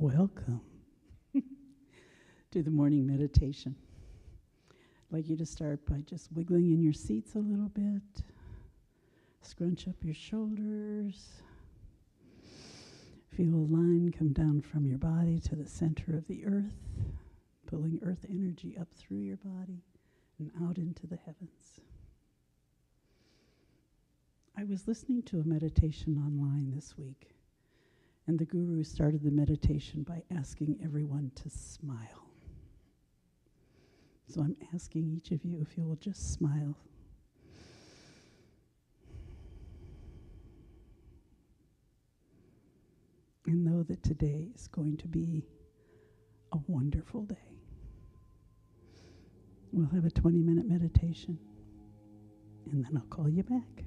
Welcome to the morning meditation. I'd like you to start by just wiggling in your seats a little bit. Scrunch up your shoulders. Feel a line come down from your body to the center of the earth, pulling earth energy up through your body and out into the heavens. I was listening to a meditation online this week, and the guru started the meditation by asking everyone to smile. So I'm asking each of you if you will just smile. And know that today is going to be a wonderful day. We'll have a 20-minute meditation, and then I'll call you back.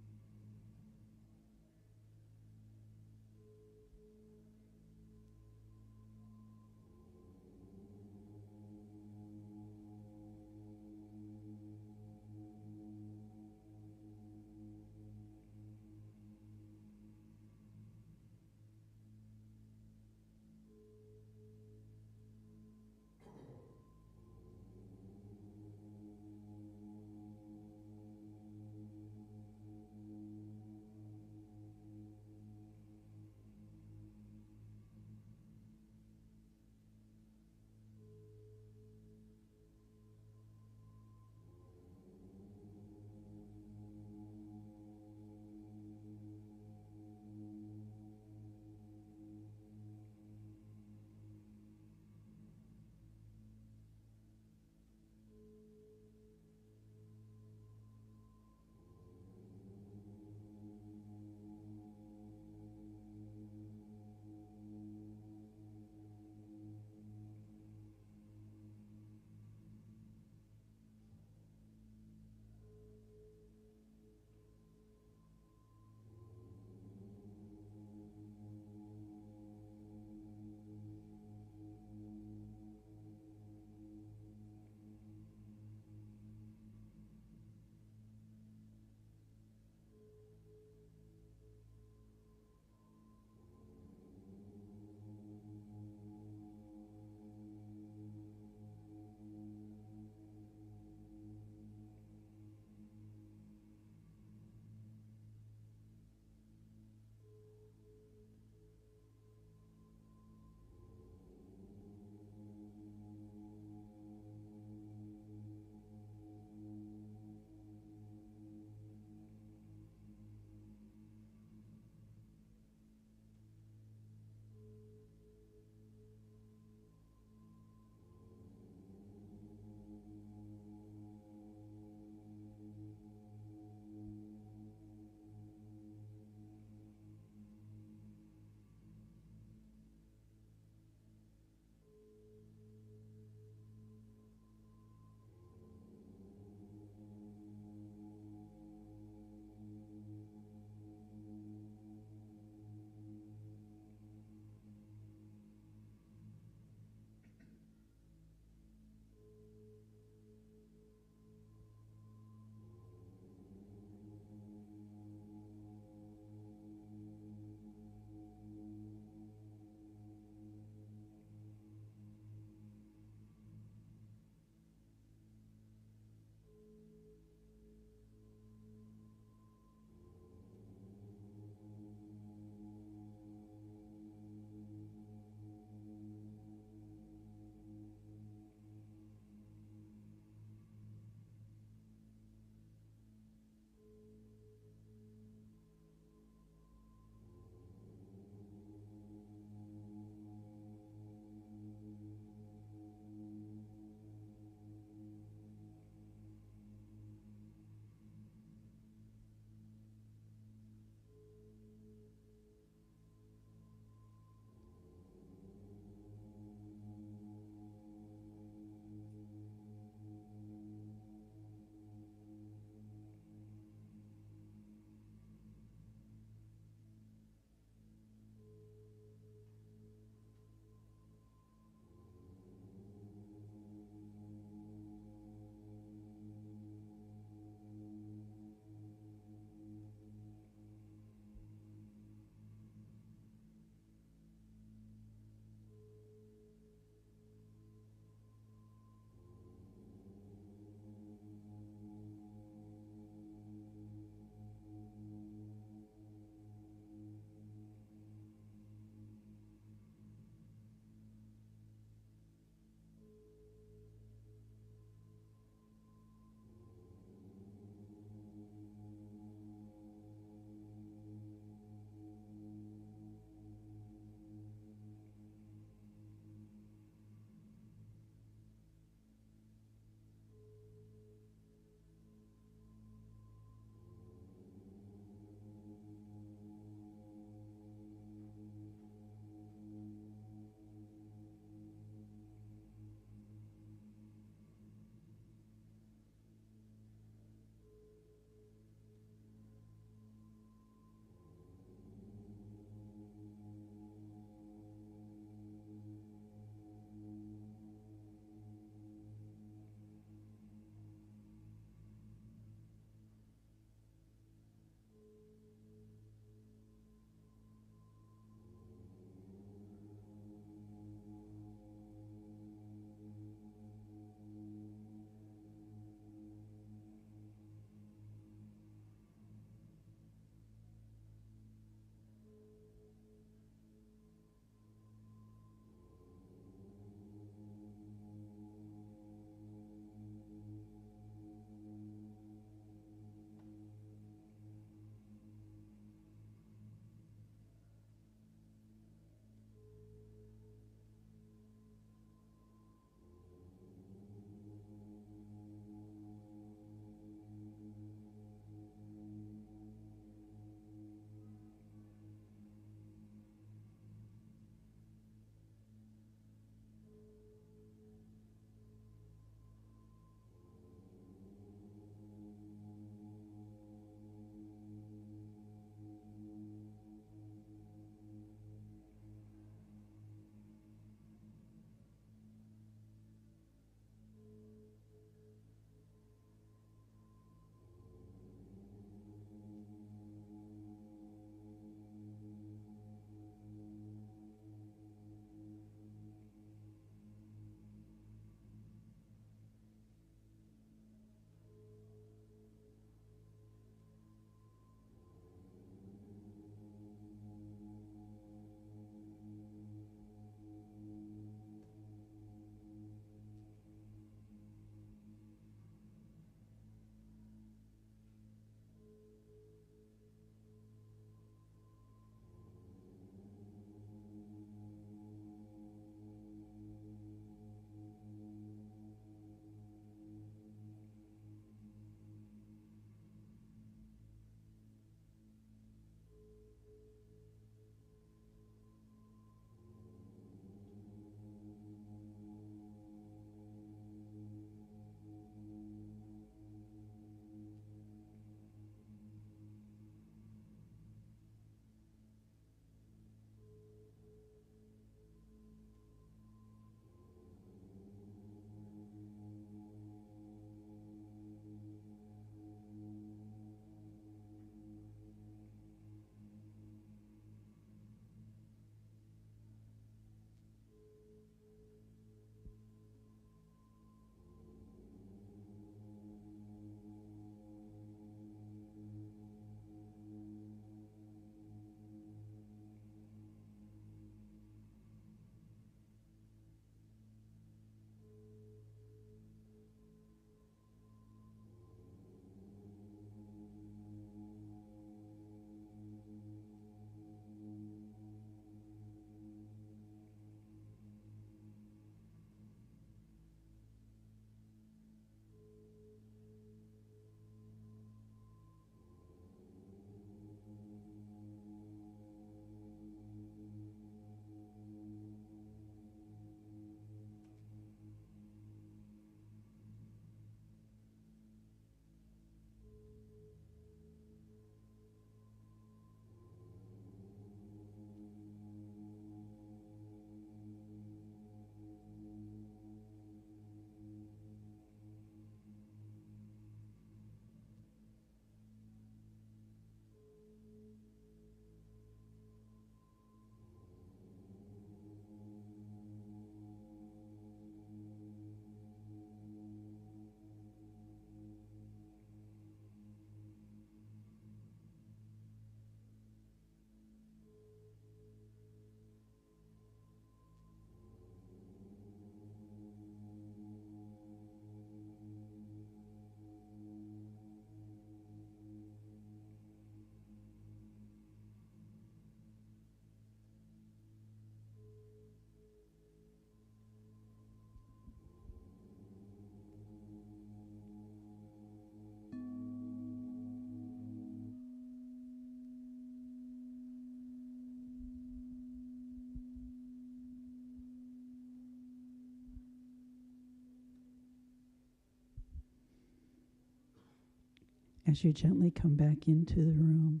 as you gently come back into the room.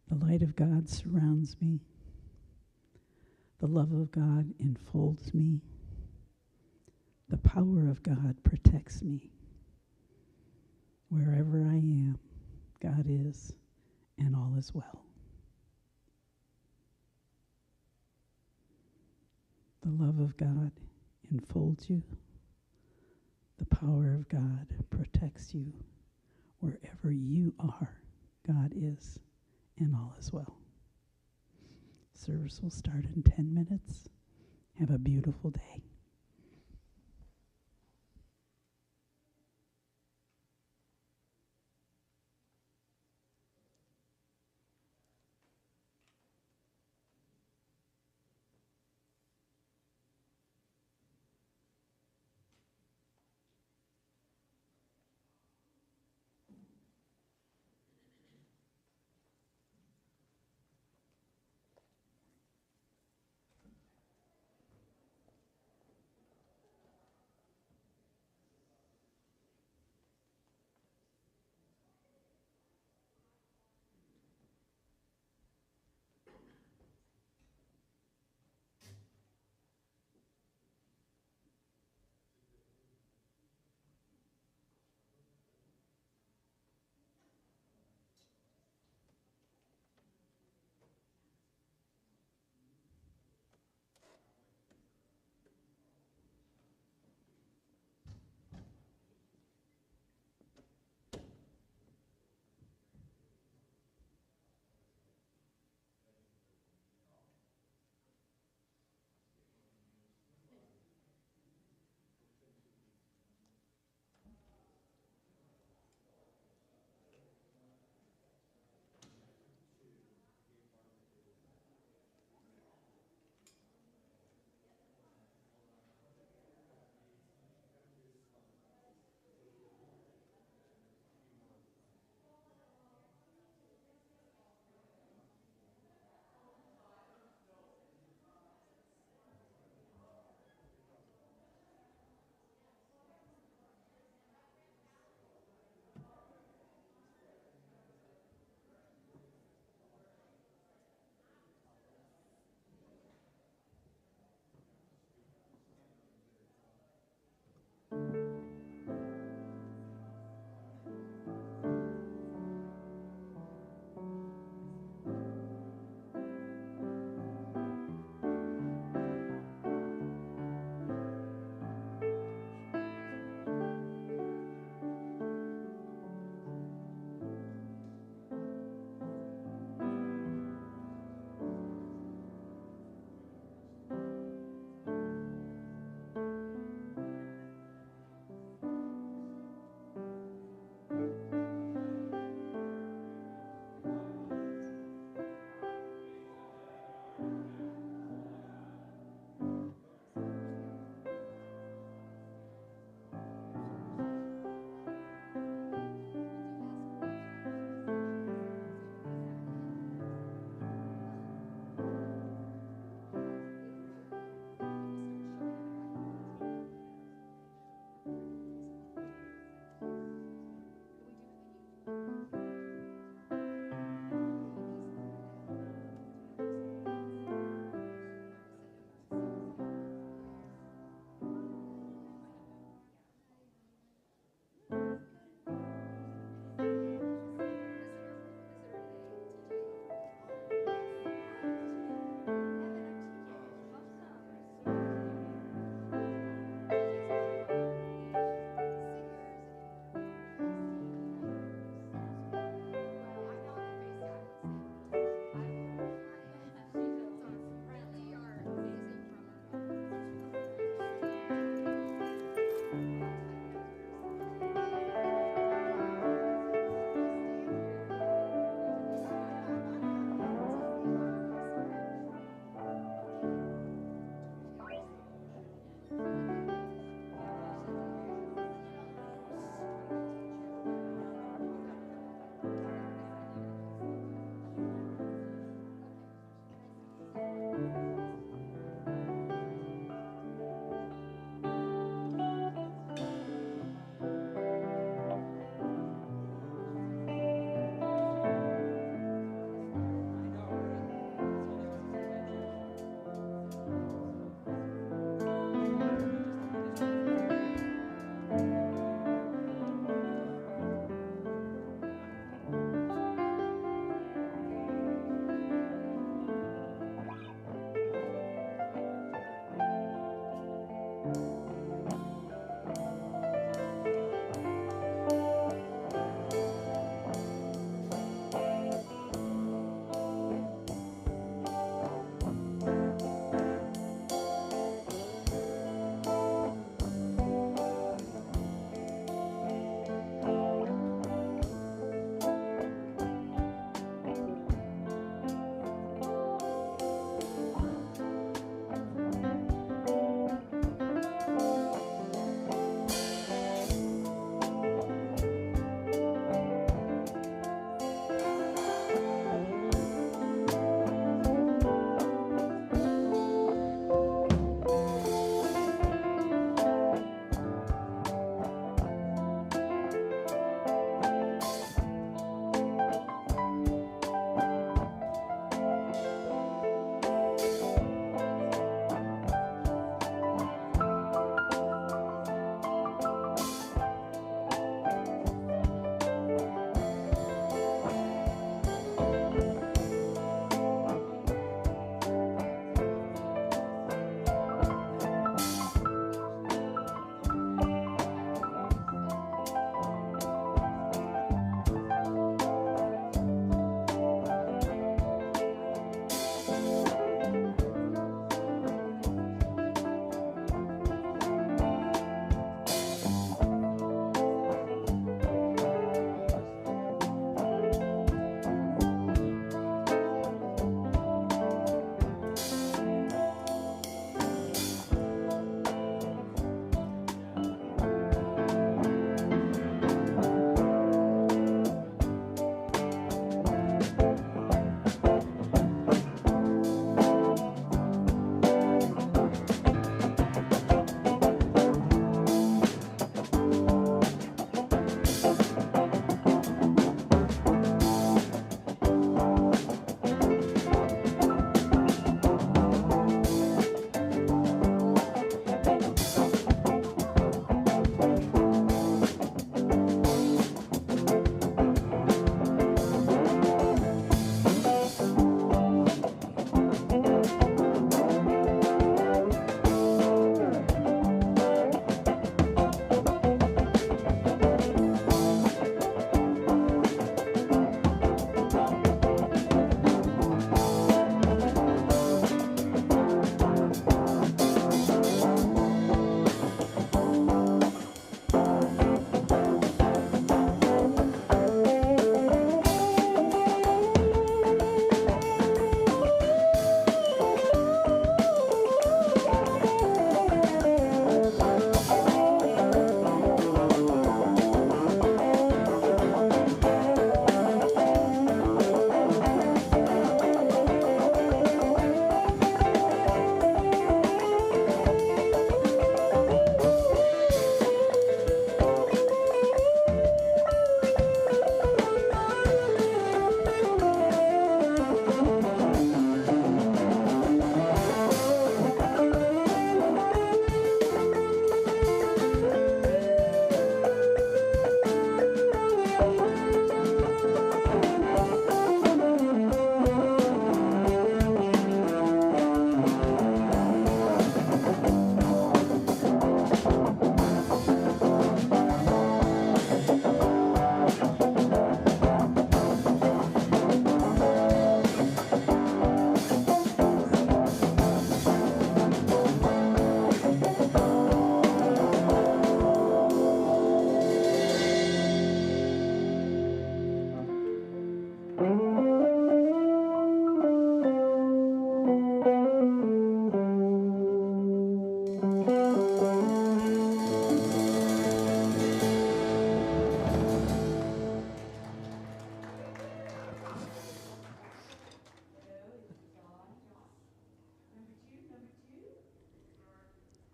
The light of God surrounds me. The love of God enfolds me. The power of God protects me. Wherever I am, God is, and all is well. The love of God enfolds you. The power of God protects you. Wherever you are, God is, and all is well. Service will start in 10 minutes. Have a beautiful day.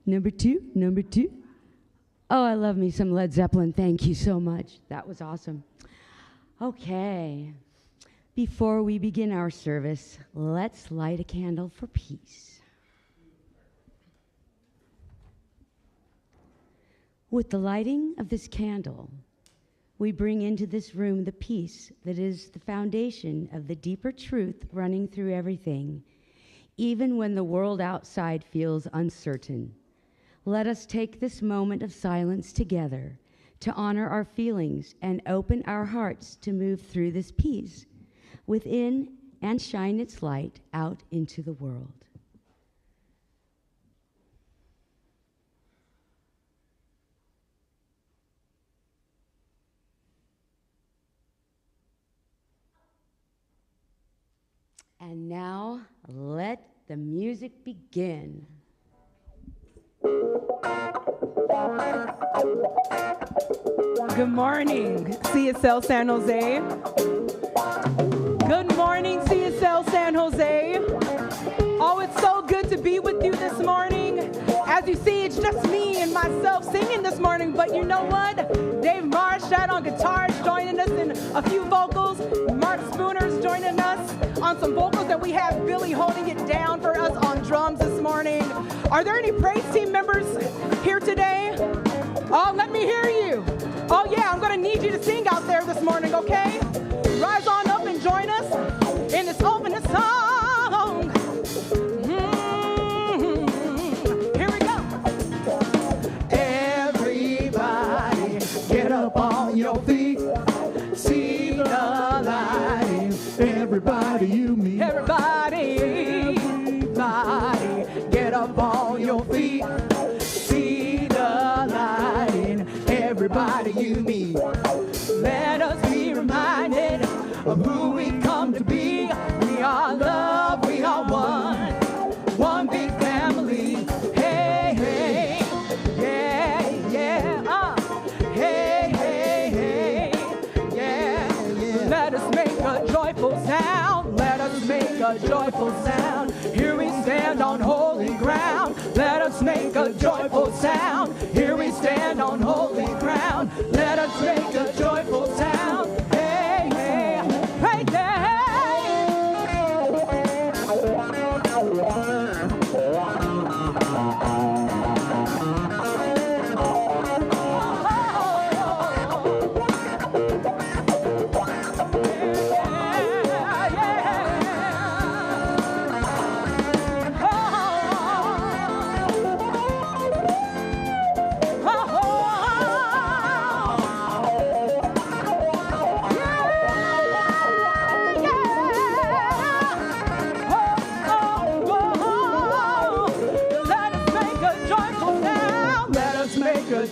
Number two. Oh, I love me some Led Zeppelin. Thank you so much. That was awesome. Okay. Before we begin our service, let's light a candle for peace. With the lighting of this candle, we bring into this room the peace that is the foundation of the deeper truth running through everything, even when the world outside feels uncertain. Let us take this moment of silence together to honor our feelings and open our hearts to move through this peace within and shine its light out into the world. And now, let the music begin. Good morning, CSL San Jose. Good morning, CSL San Jose. Oh, it's so good to be with you this morning. As you see, it's just me and myself singing this morning, but you know what? Dave Maurischat on guitars joining us in a few vocals. Marc Spooner's joining us on some vocals, and we have Billy holding it down for us on drums this morning. Are there any praise team members here today? Oh, let me hear you. Oh yeah, I'm gonna need you to sing out there this morning, okay? Rise on up and join us in this opening song. Here we go. Everybody, get up on your feet. See the light. Everybody you meet. Everybody, get up on your feet. See the light. Everybody you meet. Let us be reminded of who we come to be. We are love, we are one. One big family. Hey, hey, yeah, yeah. Hey, hey, hey, yeah, yeah. Let us make a joyful sound. Let us make a joyful sound. Here we stand on holy ground. Let us make a joyful sound. Here we stand on holy ground. Let us make a joyful sound. Hey, hey, hey, hey.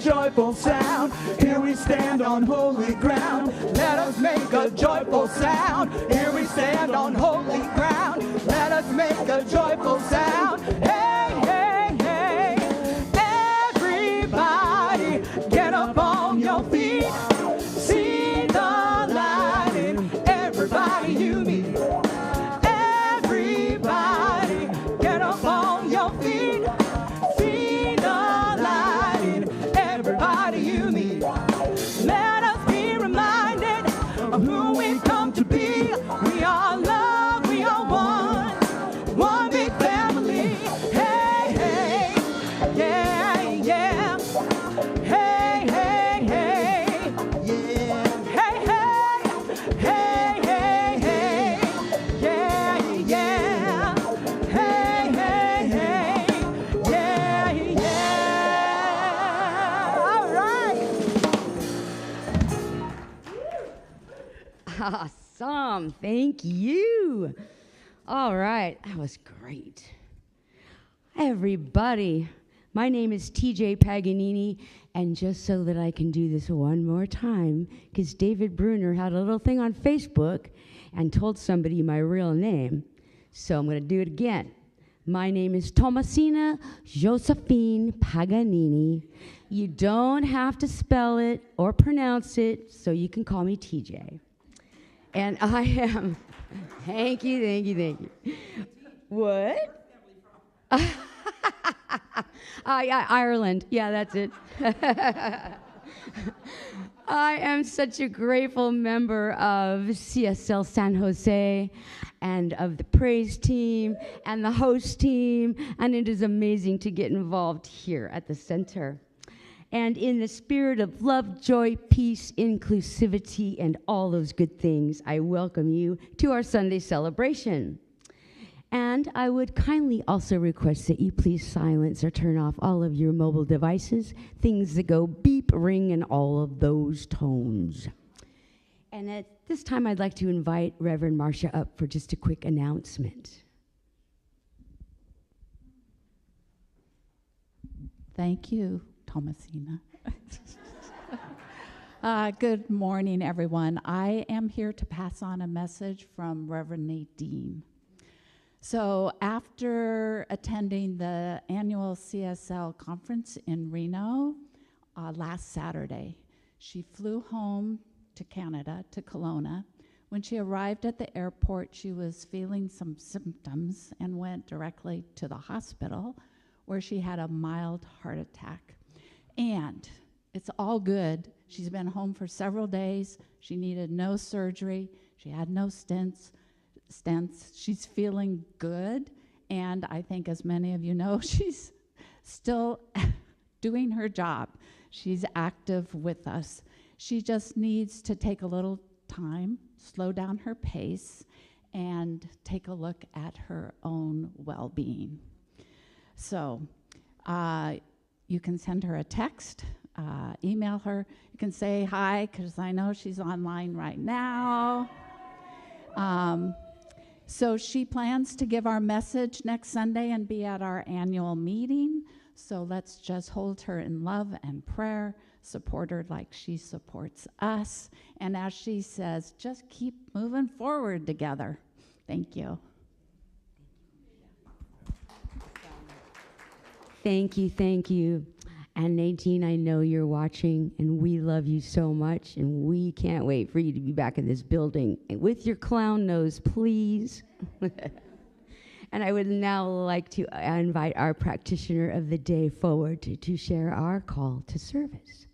Joyful sound. Here we stand on holy ground. Let us make a joyful sound. Here we stand on holy ground. Let us make a joyful sound. Hey, hey, hey. Everybody, get up on your feet. See the light in everybody you meet. Everybody, get up on your feet. See the light in everybody you meet. Let us be reminded of who we've come to be. We are love, we are one. One big family. Hey, hey, yeah, yeah. Hey, hey, hey, yeah. Hey, hey, hey, hey, hey, yeah, yeah. Hey, hey, hey, yeah, yeah. All right. Awesome. Thank you. All right. That was great. Everybody, my name is TJ Paganini, and just so that I can do this one more time, because David Bruner had a little thing on Facebook and told somebody my real name, so I'm going to do it again. My name is Thomasina Josephine Paganini. You don't have to spell it or pronounce it, so you can call me TJ. And I am, thank you, thank you, thank you. What? Yeah, Ireland. Yeah, that's it. I am such a grateful member of CSL San Jose and of the praise team and the host team, and it is amazing to get involved here at the center. And in the spirit of love, joy, peace, inclusivity, and all those good things, I welcome you to our Sunday celebration. And I would kindly also request that you please silence or turn off all of your mobile devices, things that go beep, ring, and all of those tones. And at this time, I'd like to invite Reverend Marcia up for just a quick announcement. Thank you, Thomasina. Good morning, everyone. I am here to pass on a message from Reverend Nadine. So after attending the annual CSL conference in Reno last Saturday, she flew home to Canada, to Kelowna. When she arrived at the airport, she was feeling some symptoms and went directly to the hospital, where she had a mild heart attack. And it's all good. She's been home for several days. She needed no surgery. She had no stents. She's feeling good, and I think, as many of you know, she's still doing her job. She's active with us. She just needs to take a little time, slow down her pace, and take a look at her own well-being. So you can send her a text, email her. You can say hi, because I know she's online right now. So she plans to give our message next Sunday and be at our annual meeting. So let's just hold her in love and prayer, support her like she supports us. And as she says, just keep moving forward together. Thank you. Thank you, thank you. And Nadine, I know you're watching, and we love you so much, and we can't wait for you to be back in this building. And with your clown nose, please. And I would now like to invite our practitioner of the day forward to share our call to service.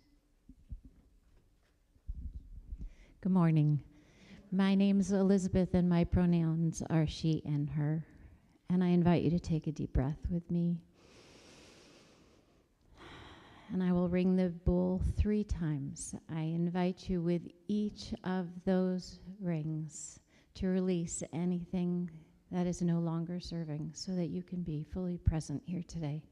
Good morning. My name's Elizabeth, and my pronouns are she and her. And I invite you to take a deep breath with me. And I will ring the bowl 3 times. I invite you with each of those rings to release anything that is no longer serving, so that you can be fully present here today.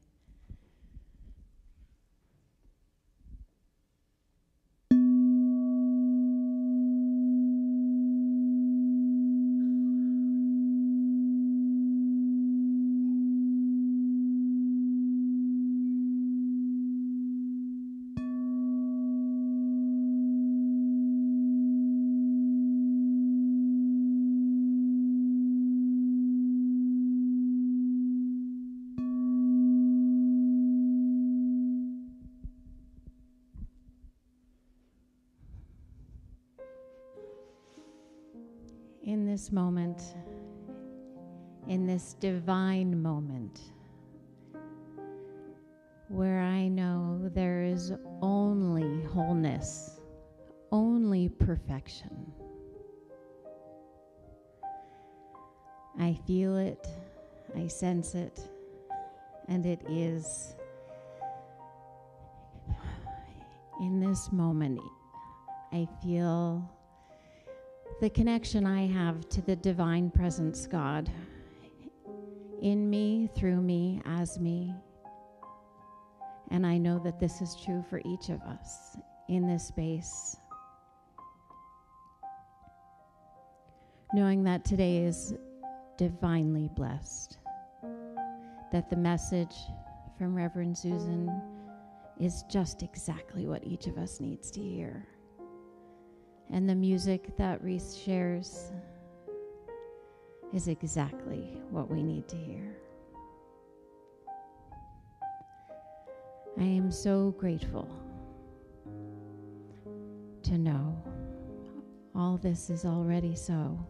In this moment, in this divine moment, where I know there is only wholeness, only perfection. I feel it, I sense it, and it is. In this moment, I feel the connection I have to the divine presence, God, in me, through me, as me. And I know that this is true for each of us in this space. Knowing that today is divinely blessed, that the message from Reverend Susan is just exactly what each of us needs to hear. And the music that Reece shares is exactly what we need to hear. I am so grateful to know all this is already so.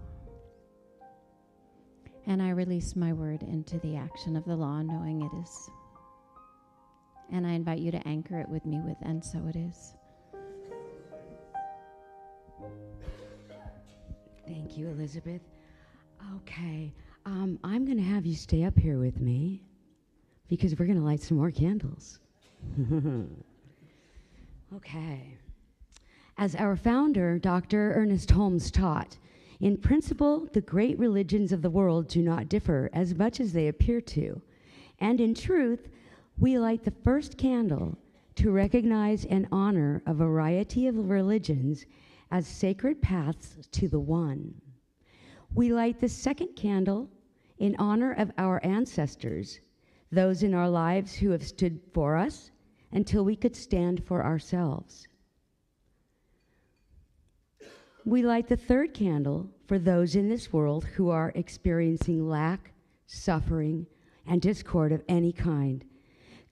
And I release my word into the action of the law, knowing it is. And I invite you to anchor it with me with "and so it is." Thank you, Elizabeth. Okay, I'm going to have you stay up here with me because we're going to light some more candles. Okay. As our founder, Dr. Ernest Holmes, taught, in principle, the great religions of the world do not differ as much as they appear to. And in truth, we light the first candle to recognize and honor a variety of religions as sacred paths to the one. We light the second candle in honor of our ancestors, those in our lives who have stood for us until we could stand for ourselves. We light the third candle for those in this world who are experiencing lack, suffering, and discord of any kind,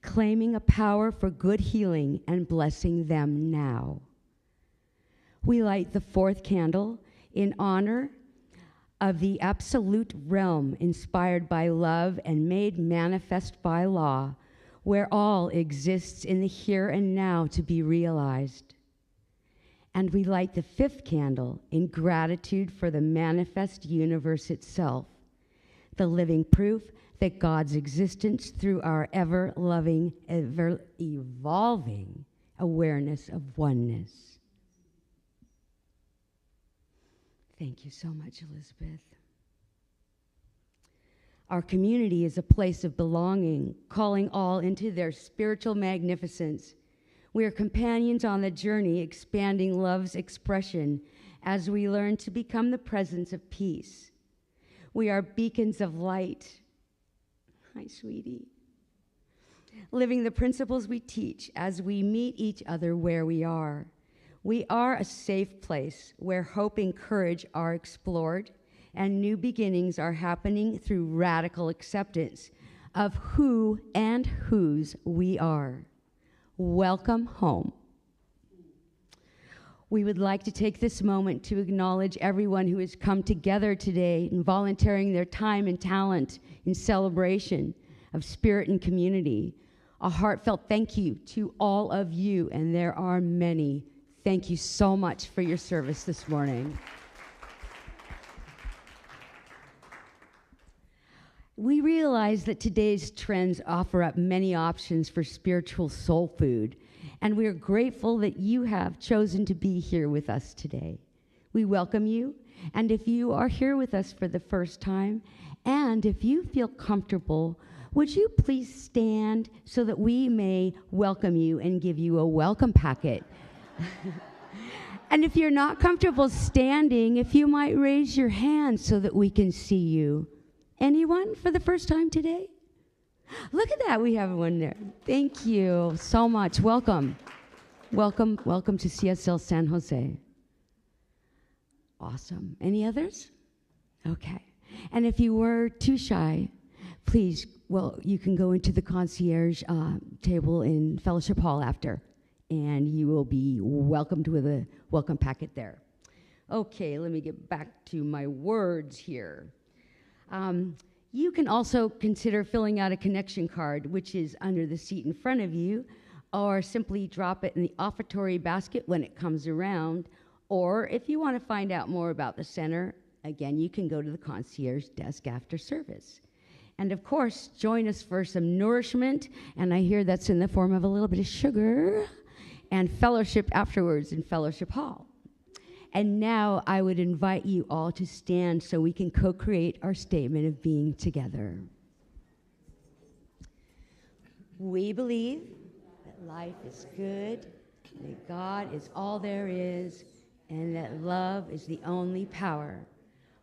claiming a power for good healing and blessing them now. We light the fourth candle in honor of the absolute realm inspired by love and made manifest by law, where all exists in the here and now to be realized. And we light the fifth candle in gratitude for the manifest universe itself, the living proof that God's existence through our ever-loving, ever-evolving awareness of oneness. Thank you so much, Elizabeth. Our community is a place of belonging, calling all into their spiritual magnificence. We are companions on the journey, expanding love's expression as we learn to become the presence of peace. We are beacons of light. Hi, sweetie. Living the principles we teach as we meet each other where we are. We are a safe place where hope and courage are explored and new beginnings are happening through radical acceptance of who and whose we are. Welcome home. We would like to take this moment to acknowledge everyone who has come together today and volunteering their time and talent in celebration of spirit and community. A heartfelt thank you to all of you, and there are many. Thank you so much for your service this morning. We realize that today's trends offer up many options for spiritual soul food, and we are grateful that you have chosen to be here with us today. We welcome you, and if you are here with us for the first time, and if you feel comfortable, would you please stand so that we may welcome you and give you a welcome packet? And if you're not comfortable standing, if you might raise your hand so that we can see you. Anyone for the first time today? Look at that, we have one there. Thank you so much. Welcome. Welcome to CSL San Jose. Awesome. Any others? Okay. And if you were too shy, please, you can go into the concierge table in Fellowship Hall after, and you will be welcomed with a welcome packet there. Okay, let me get back to my words here. You can also consider filling out a connection card, which is under the seat in front of you, or simply drop it in the offertory basket when it comes around. Or if you want to find out more about the center, again, you can go to the concierge desk after service. And of course, join us for some nourishment, and I hear that's in the form of a little bit of sugar, and fellowship afterwards in Fellowship Hall. And now I would invite you all to stand so we can co-create our statement of being together. We believe that life is good, that God is all there is, and that love is the only power.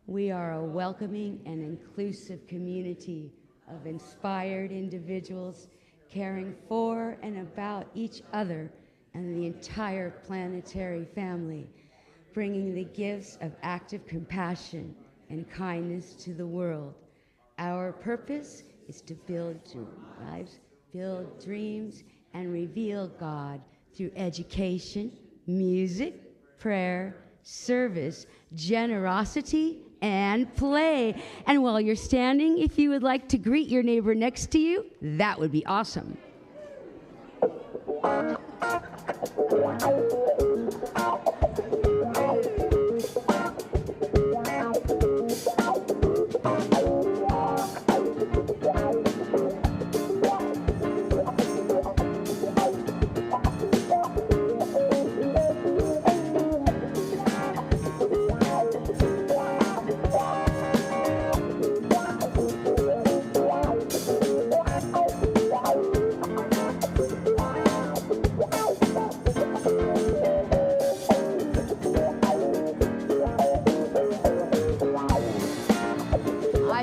We are a welcoming and inclusive community of inspired individuals caring for and about each other and the entire planetary family, bringing the gifts of active compassion and kindness to the world. Our purpose is to build lives, build dreams, and reveal God through education, music, prayer, service, generosity, and play. And while you're standing, if you would like to greet your neighbor next to you, that would be awesome. I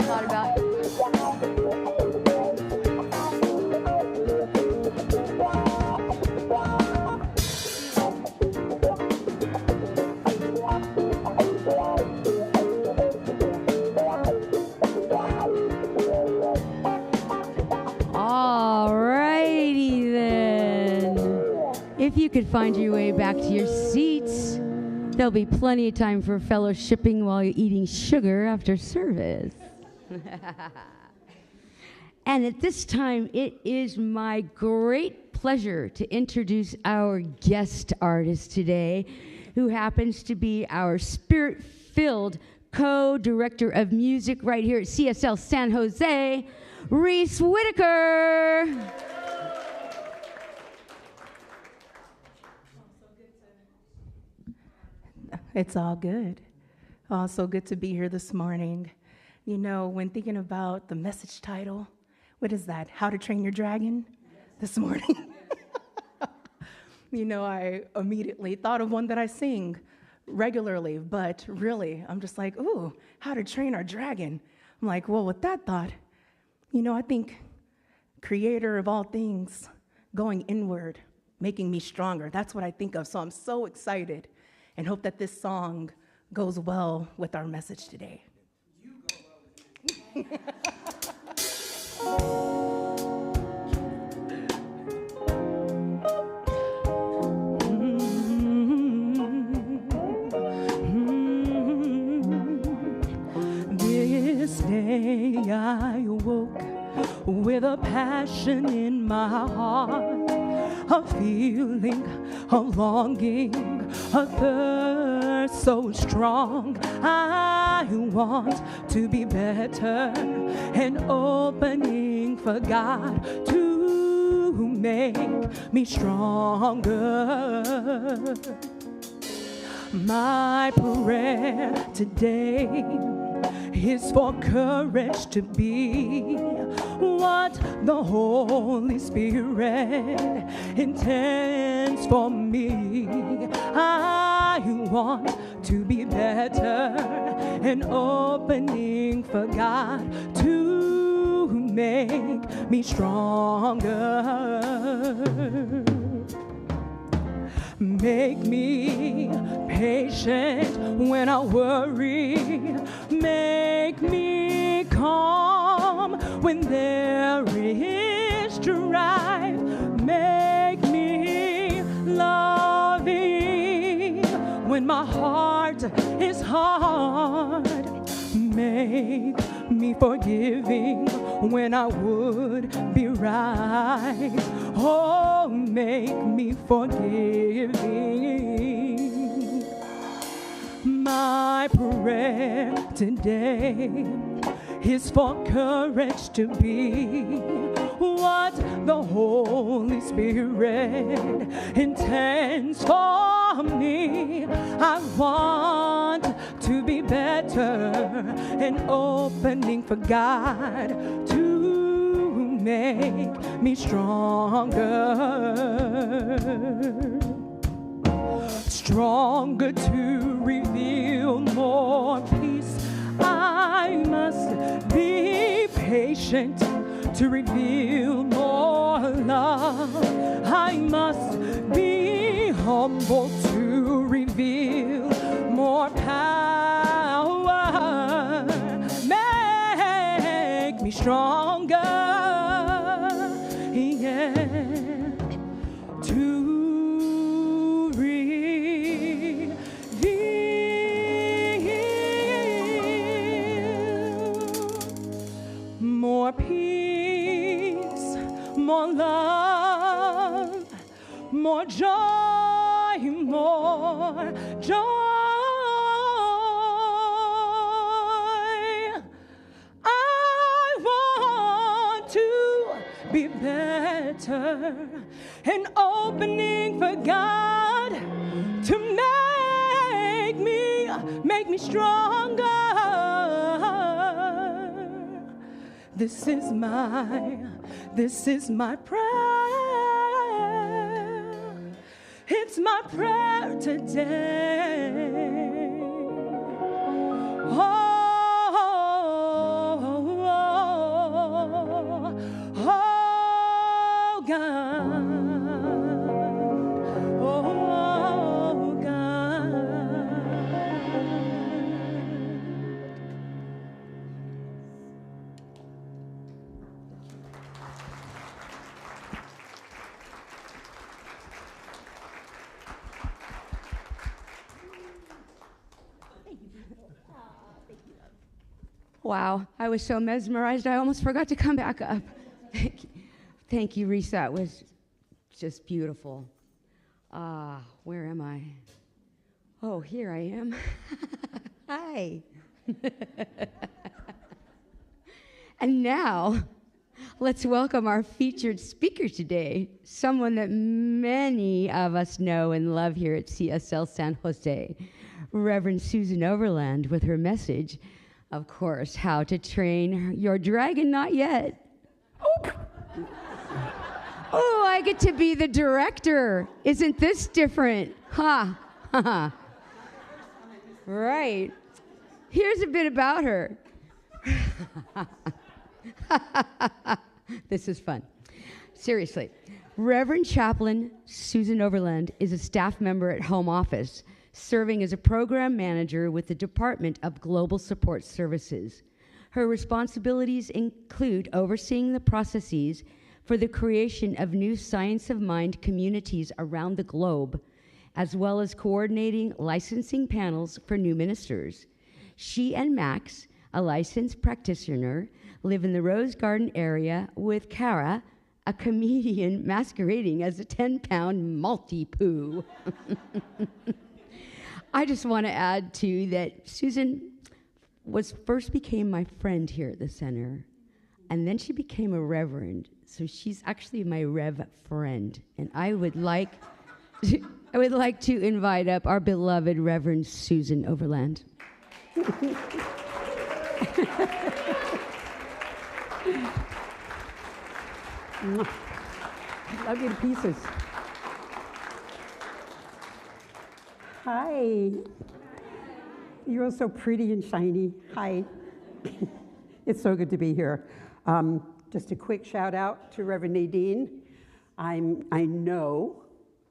thought about Alrighty then. If you could find your way back to your seats, there'll be plenty of time for fellowshipping while you're eating sugar after service. And at this time, it is my great pleasure to introduce our guest artist today, who happens to be our spirit-filled co-director of music right here at CSL San Jose, Reece Whitaker. It's all good. So good to be here this morning. You know, when thinking about the message title, what is that? How to Train Your Dragon? This morning. You know, I immediately thought of one that I sing regularly, but really, I'm just like, ooh, how to train our dragon. I'm like, well, with that thought, you know, I think creator of all things, going inward, making me stronger. That's what I think of. So I'm so excited and hope that this song goes well with our message today. You go well with it. This day I awoke with a passion in my heart, a feeling, a longing, a thirst so strong. I want to be better, an opening for God to make me stronger. My prayer today is for courage to be what the Holy Spirit intends for me. I want to be better, an opening for God to make me stronger. Make me patient when I worry. Make me calm when there is strife. Make me loving when my heart is hard. Make me forgiving when I would be right. Oh, make me forgiving. My prayer today is for courage to be what the Holy Spirit intends for me. I want to be better, an opening for God to make me stronger. Stronger to reveal more peace. I must be patient to reveal more love. I must be humble to reveal more power. Make me stronger, yeah, to more peace, more love, more joy, more joy. I want to be better, an opening for God to make me stronger. This is my prayer. It's my prayer today. Oh, God. Oh, God. Wow, I was so mesmerized, I almost forgot to come back up. Thank you, Reece. That was just beautiful. Where am I? Oh, here I am. Hi. And now, let's welcome our featured speaker today, someone that many of us know and love here at CSL San Jose, Reverend Susan Overland, with her message, of course, how to train your dragon, not yet. Oh, I get to be the director. Isn't this different? Ha, ha, ha. Right. Here's a bit about her. This is fun. Seriously. Reverend Chaplain Susan Overland is a staff member at Home Office, serving as a program manager with the Department of Global Support Services. Her responsibilities include overseeing the processes for the creation of new science of mind communities around the globe, as well as coordinating licensing panels for new ministers. She and Max, a licensed practitioner, live in the Rose Garden area with Cara, a comedian masquerading as a 10-pound multi-poo. I just want to add, too, that Susan first became my friend here at the center, and then she became a reverend. So she's actually my rev friend, and I would like to invite up our beloved Reverend Susan Overland. Love you to pieces. Hi. You're all so pretty and shiny. Hi. It's so good to be here. Just a quick shout out to Reverend Nadine. I know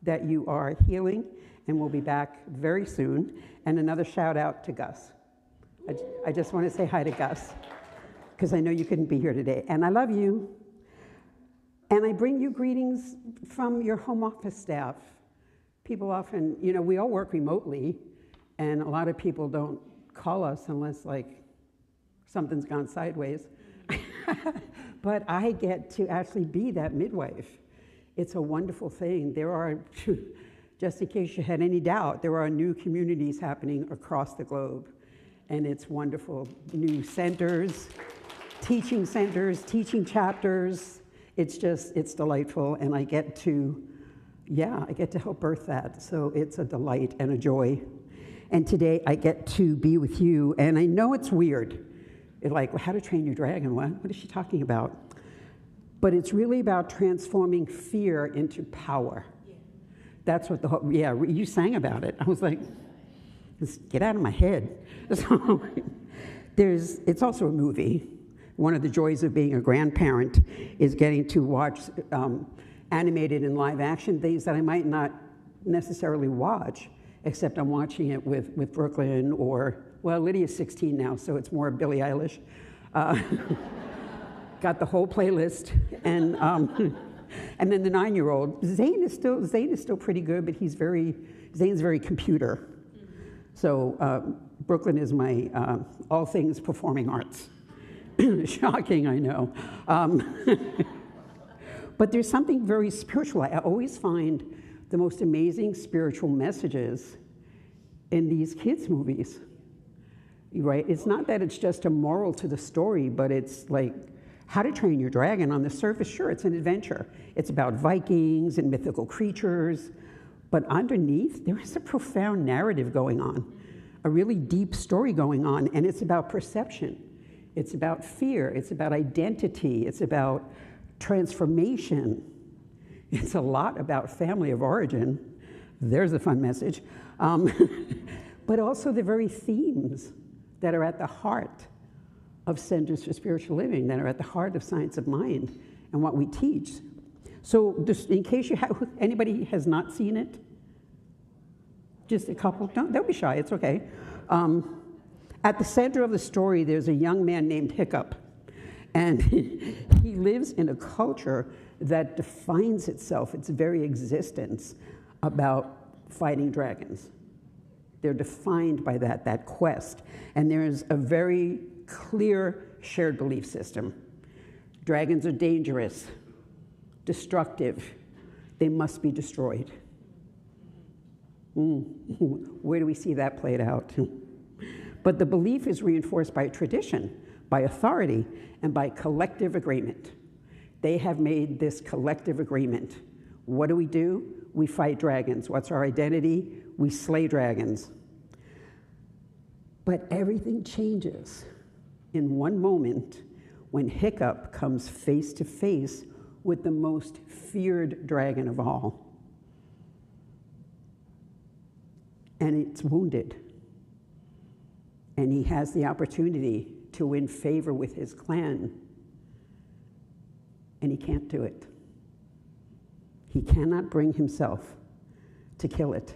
that you are healing and will be back very soon. And another shout out to Gus. I just want to say hi to Gus because I know you couldn't be here today. And I love you. And I bring you greetings from your home office staff. People often, we all work remotely, and a lot of people don't call us unless, something's gone sideways. But I get to actually be that midwife. It's a wonderful thing. There are, just in case you had any doubt, there are new communities happening across the globe, and it's wonderful. New centers, teaching chapters. It's delightful, and I get to help birth that. So it's a delight and a joy. And today I get to be with you, and I know it's weird. It's like, how to train your dragon? What is she talking about? But it's really about transforming fear into power. Yeah. That's what you sang about it. I was like, just get out of my head. So it's also a movie. One of the joys of being a grandparent is getting to watch animated and live action things that I might not necessarily watch, except I'm watching it with Brooklyn Lydia's 16 now, so it's more Billie Eilish. Got the whole playlist, and then the 9-year-old Zane is still pretty good, but Zane's very computer. So Brooklyn is my all things performing arts. Shocking, I know. But there's something very spiritual. I always find the most amazing spiritual messages in these kids' movies, right? It's not that it's just a moral to the story, but it's like How to Train Your Dragon. On the surface, sure, it's an adventure. It's about Vikings and mythical creatures, but underneath, there is a profound narrative going on, a really deep story going on, and it's about perception. It's about fear. It's about identity. It's about transformation. It's a lot about family of origin. There's a fun message. But also the very themes that are at the heart of Centers for Spiritual Living, that are at the heart of Science of Mind and what we teach. So just in case anybody has not seen it, just a couple, don't be shy, it's okay. At the center of the story, there's a young man named Hiccup, and he lives in a culture that defines itself, its very existence, about fighting dragons. They're defined by that quest. And there's a very clear shared belief system. Dragons are dangerous, destructive. They must be destroyed. Where do we see that played out? But the belief is reinforced by tradition, by authority, and by collective agreement. They have made this collective agreement. What do? We fight dragons. What's our identity? We slay dragons. But everything changes in one moment when Hiccup comes face to face with the most feared dragon of all. And it's wounded. And he has the opportunity to win favor with his clan. And he can't do it. He cannot bring himself to kill it.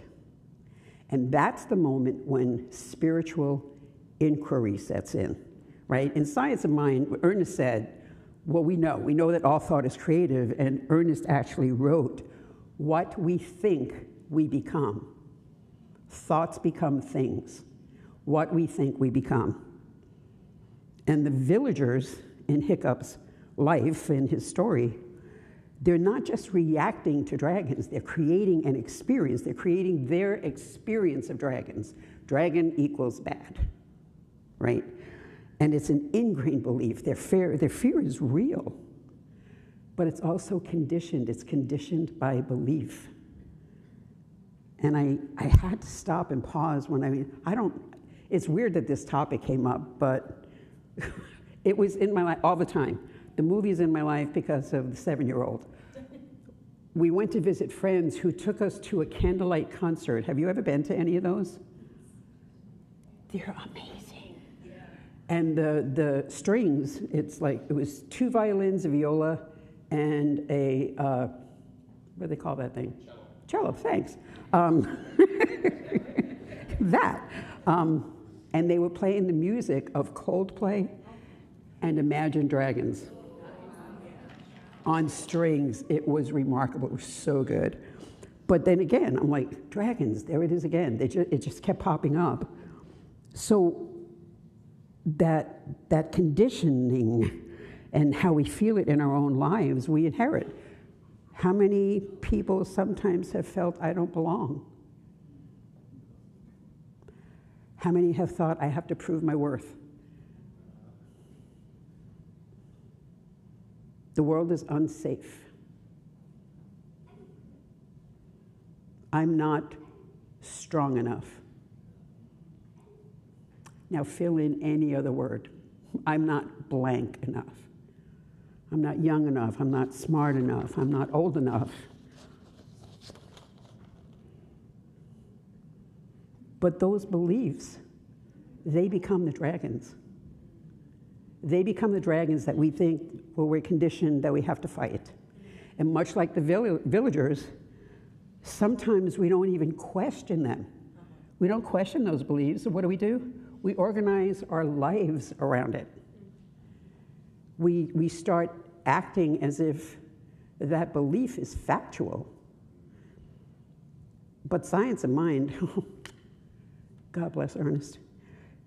And that's the moment when spiritual inquiry sets in, right? In Science of Mind, Ernest said, well, we know that all thought is creative, and Ernest actually wrote, what we think we become. Thoughts become things. What we think we become. And the villagers in Hiccup's life, in his story, they're not just reacting to dragons, they're creating an experience. They're creating their experience of dragons. Dragon equals bad, right? And it's an ingrained belief. Their fear is real, but it's also conditioned. It's conditioned by belief. And I had to stop and pause when it's weird that this topic came up, but it was in my life all the time. The movie's in my life because of the 7-year-old. We went to visit friends who took us to a candlelight concert. Have you ever been to any of those? They're amazing. And the strings, it was 2 violins, a viola, and a, what do they call that thing? Cello, thanks. And they were playing the music of Coldplay and Imagine Dragons on strings. It was remarkable. It was so good. But then again, I'm like, dragons, there it is again. It just kept popping up. So that conditioning and how we feel it in our own lives, we inherit. How many people sometimes have felt, I don't belong? How many have thought, I have to prove my worth? The world is unsafe. I'm not strong enough. Now fill in any other word. I'm not blank enough. I'm not young enough. I'm not smart enough. I'm not old enough. But those beliefs, they become the dragons. They become the dragons that we think, well, we're conditioned that we have to fight. And much like the villagers, sometimes we don't even question them. We don't question those beliefs. So what do? We organize our lives around it. We start acting as if that belief is factual. But Science of Mind, God bless Ernest,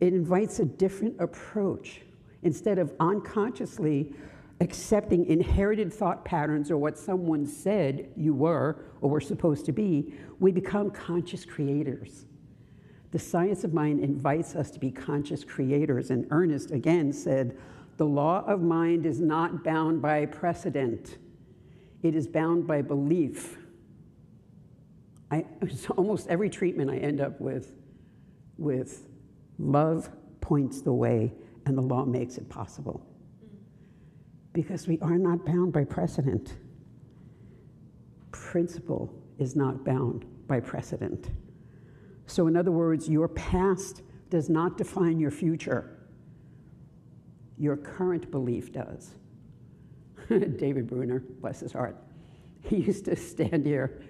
it invites a different approach. Instead of unconsciously accepting inherited thought patterns or what someone said you were or were supposed to be, we become conscious creators. The science of mind invites us to be conscious creators, and Ernest again said, the law of mind is not bound by precedent. It is bound by belief. Almost every treatment I end up with love points the way and the law makes it possible. Because we are not bound by precedent. Principle is not bound by precedent. So in other words, your past does not define your future. Your current belief does. David Bruner, bless his heart, he used to stand here,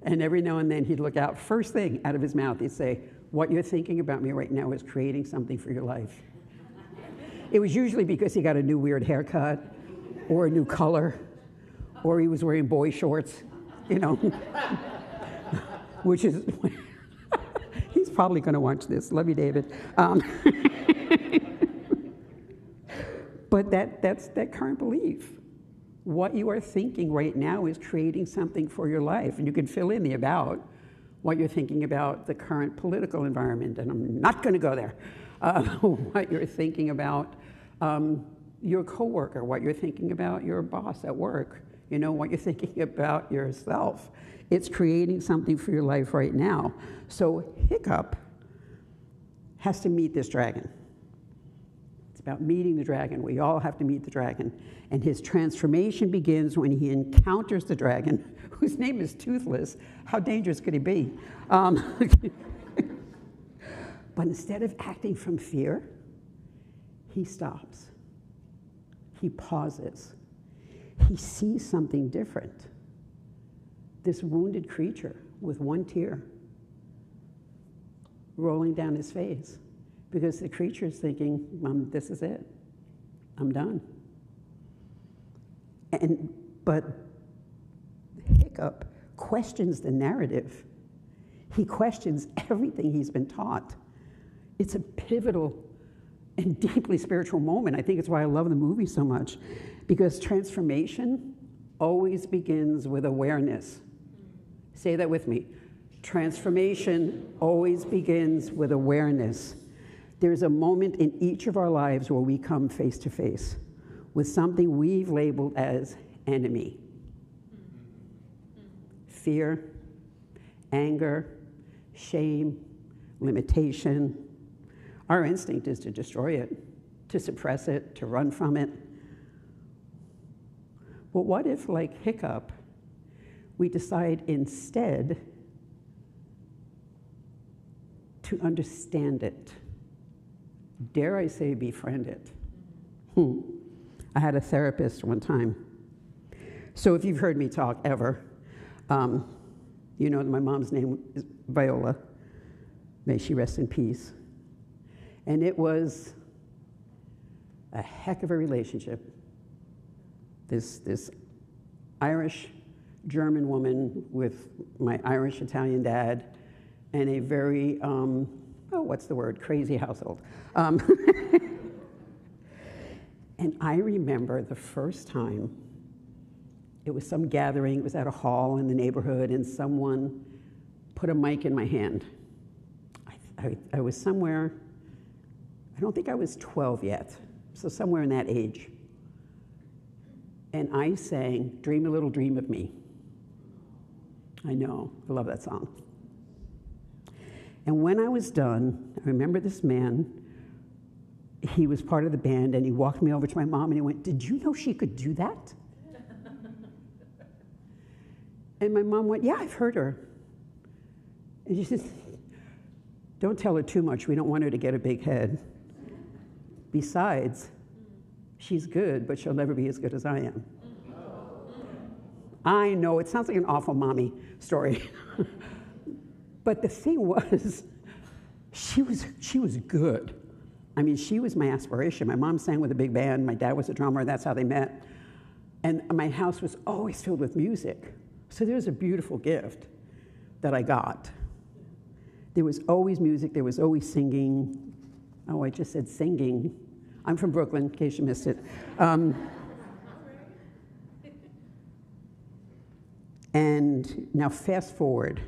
and every now and then he'd look out, first thing out of his mouth, he'd say, what you're thinking about me right now is creating something for your life. It was usually because he got a new weird haircut, or a new color, or he was wearing boy shorts, you know, which is, he's probably going to watch this. Love you, David. But that's that current belief. What you are thinking right now is creating something for your life. And you can fill in the about, what you're thinking about the current political environment, and I'm not going to go there. What you're thinking about your coworker, what you're thinking about your boss at work, you know, what you're thinking about yourself. It's creating something for your life right now. So Hiccup has to meet this dragon. It's about meeting the dragon. We all have to meet the dragon. And his transformation begins when he encounters the dragon, whose name is Toothless. How dangerous could he be? But instead of acting from fear, he stops. He pauses. He sees something different. This wounded creature with one tear rolling down his face, because the creature is thinking, this is it. I'm done. But Hiccup questions the narrative. He questions everything he's been taught. It's a pivotal and deeply spiritual moment. I think it's why I love the movie so much, because transformation always begins with awareness. Say that with me. Transformation always begins with awareness. There's a moment in each of our lives where we come face to face with something we've labeled as enemy. Fear, anger, shame, limitation. Our instinct is to destroy it, to suppress it, to run from it. But what if, like Hiccup, we decide instead to understand it? Dare I say, befriend it? I had a therapist one time. So if you've heard me talk ever, you know that my mom's name is Viola. May she rest in peace. And it was a heck of a relationship. This Irish-German woman with my Irish-Italian dad and a very, crazy household. And I remember the first time, it was some gathering, it was at a hall in the neighborhood, and someone put a mic in my hand. I was somewhere, I don't think I was 12 yet, so somewhere in that age. And I sang, "Dream a Little Dream of Me." I know, I love that song. And when I was done, I remember this man, he was part of the band, and he walked me over to my mom and he went, "Did you know she could do that?" And my mom went, "Yeah, I've heard her." And she said, "Don't tell her too much. We don't want her to get a big head. Besides, she's good, but she'll never be as good as I am." I know, it sounds like an awful mommy story. But the thing was, she was good. I mean, she was my aspiration. My mom sang with a big band. My dad was a drummer. That's how they met. And my house was always filled with music. So there was a beautiful gift that I got. There was always music. There was always singing. Oh, I just said singing. I'm from Brooklyn, in case you missed it. And now fast forward,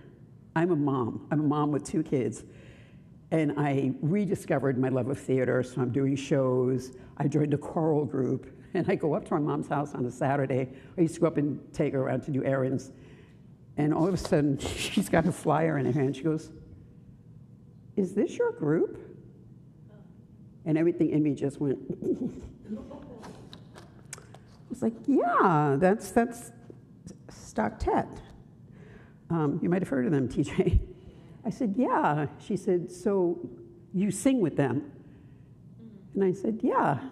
I'm a mom. I'm a mom with 2 kids. And I rediscovered my love of theater, so I'm doing shows. I joined a choral group, and I go up to my mom's house on a Saturday. I used to go up and take her around to do errands. And all of a sudden, she's got a flyer in her hand. She goes, "Is this your group?" And everything in me just went. I was like, "Yeah, that's Stocktet. You might have heard of them, TJ." I said, "Yeah." She said, "So you sing with them?" And I said, "Yeah."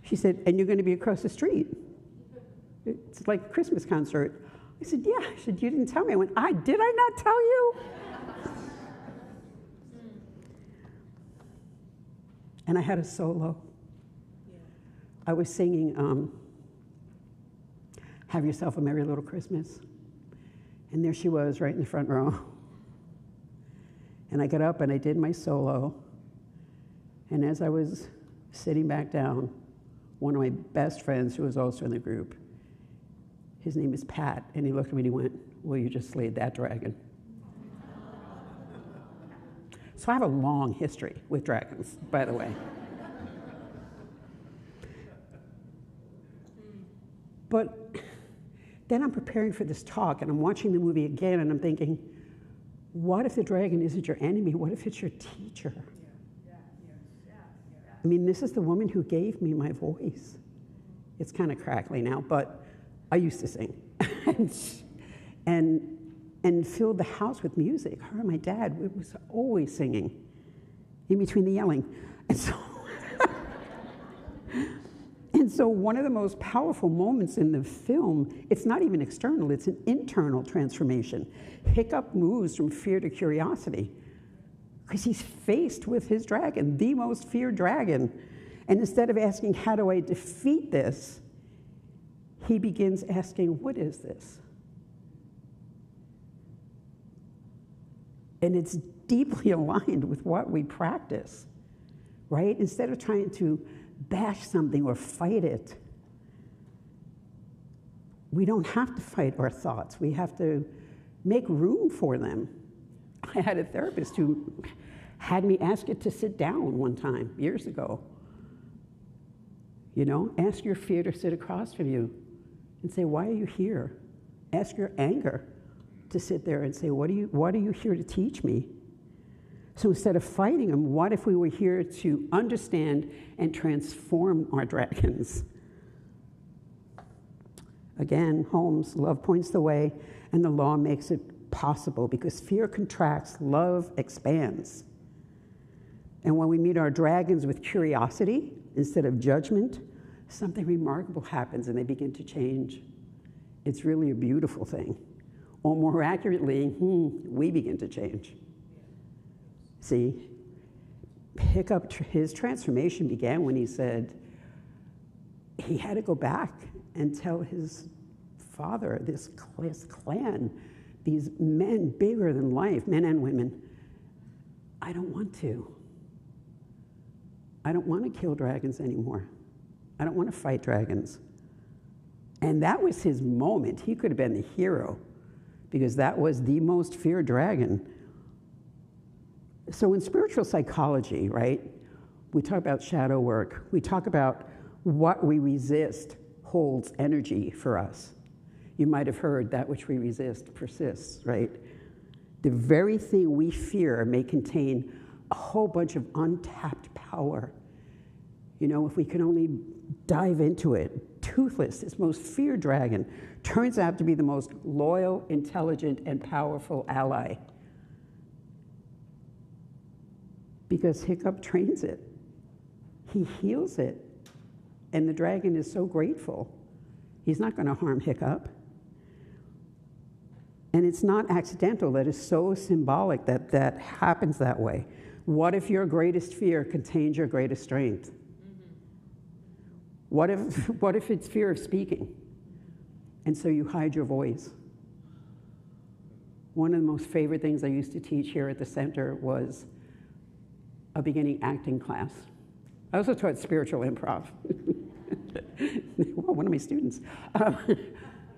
She said, "And you're going to be across the street? It's like a Christmas concert." I said, "Yeah." She said, "You didn't tell me." I went, "Did I not tell you?" And I had a solo. I was singing "Have Yourself a Merry Little Christmas." And there she was, right in the front row. And I got up and I did my solo. And as I was sitting back down, one of my best friends, who was also in the group, his name is Pat, and he looked at me and he went, "Well, you just slayed that dragon." So I have a long history with dragons, by the way. But then I'm preparing for this talk, and I'm watching the movie again, and I'm thinking, what if the dragon isn't your enemy? What if it's your teacher? I mean, this is the woman who gave me my voice. It's kind of crackly now, but I used to sing. and filled the house with music. Her and my dad, we was always singing in between the yelling. And so one of the most powerful moments in the film, it's not even external, it's an internal transformation. Hiccup moves from fear to curiosity because he's faced with his dragon, the most feared dragon. And instead of asking, how do I defeat this? He begins asking, what is this? And it's deeply aligned with what we practice, right? Instead of trying to bash something or fight it, we don't have to fight our thoughts. We have to make room for them. I had a therapist who had me ask it to sit down one time, years ago. You know, ask your fear to sit across from you and say, why are you here? Ask your anger to sit there and say, what are you here to teach me? So instead of fighting them, what if we were here to understand and transform our dragons? Again, Holmes, love points the way, and the law makes it possible, because fear contracts, love expands. And when we meet our dragons with curiosity instead of judgment, something remarkable happens and they begin to change. It's really a beautiful thing. Or more accurately, we begin to change. See, Hiccup, his transformation began when he said he had to go back and tell his father, this clan, these men bigger than life, men and women, I don't want to. I don't want to kill dragons anymore. I don't want to fight dragons. And that was his moment. He could have been the hero, because that was the most feared dragon. So in spiritual psychology, right, we talk about shadow work. We talk about what we resist holds energy for us. You might have heard that which we resist persists, right? The very thing we fear may contain a whole bunch of untapped power. You know, if we can only dive into it. Toothless, this most feared dragon, turns out to be the most loyal, intelligent, and powerful ally. Because Hiccup trains it. He heals it. And the dragon is so grateful. He's not going to harm Hiccup. And it's not accidental. That is so symbolic that that happens that way. What if your greatest fear contains your greatest strength? What if it's fear of speaking? And so you hide your voice. One of the most favorite things I used to teach here at the center was a beginning acting class. I also taught spiritual improv. Well, one of my students.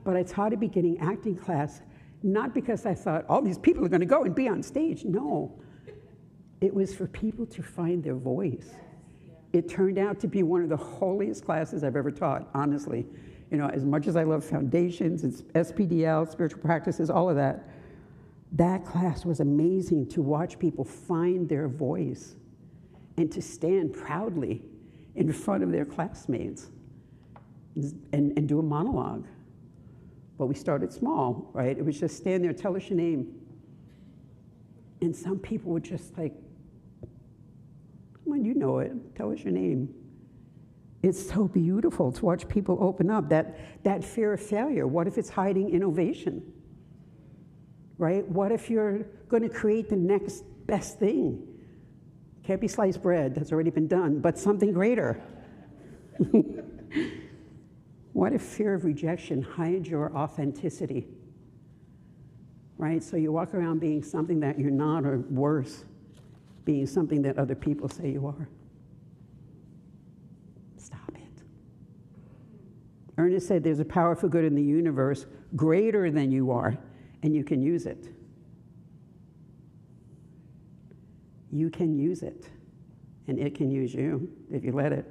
But I taught a beginning acting class, not because I thought all these people are going to go and be on stage. No. It was for people to find their voice. It turned out to be one of the holiest classes I've ever taught, honestly. You know, as much as I love foundations, it's SPDL, spiritual practices, all of that. That class was amazing to watch people find their voice and to stand proudly in front of their classmates and do a monologue. But we started small, right? It was just stand there, tell us your name. And some people were just like, come on, you know it, tell us your name. It's so beautiful to watch people open up. That fear of failure, what if it's hiding innovation? Right? What if you're going to create the next best thing? Can't be sliced bread, that's already been done, but something greater. What if fear of rejection hides your authenticity? Right? So you walk around being something that you're not, or worse, being something that other people say you are. Stop it. Ernest said there's a power for good in the universe greater than you are, and you can use it. You can use it, and it can use you if you let it.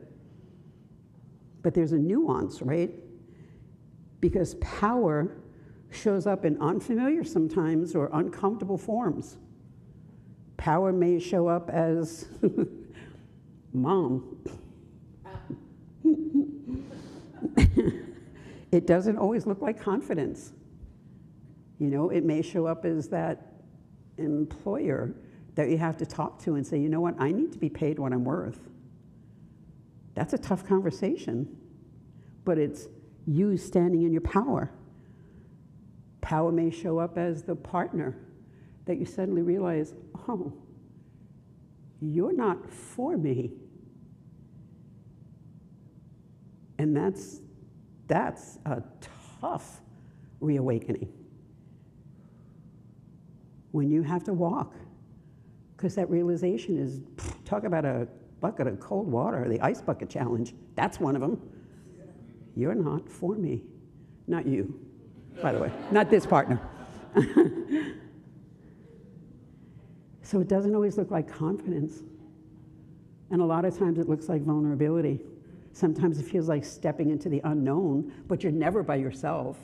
But there's a nuance, right? Because power shows up in unfamiliar sometimes or uncomfortable forms. Power may show up as mom. It doesn't always look like confidence. You know, it may show up as that employer that you have to talk to and say, you know what, I need to be paid what I'm worth. That's a tough conversation, but it's you standing in your power. Power may show up as the partner that you suddenly realize, oh, you're not for me. And that's a tough reawakening. When you have to walk, because that realization is, talk about a bucket of cold water, the ice bucket challenge. That's one of them. You're not for me. Not you, by the way. Not this partner. So it doesn't always look like confidence. And a lot of times it looks like vulnerability. Sometimes it feels like stepping into the unknown, but you're never by yourself,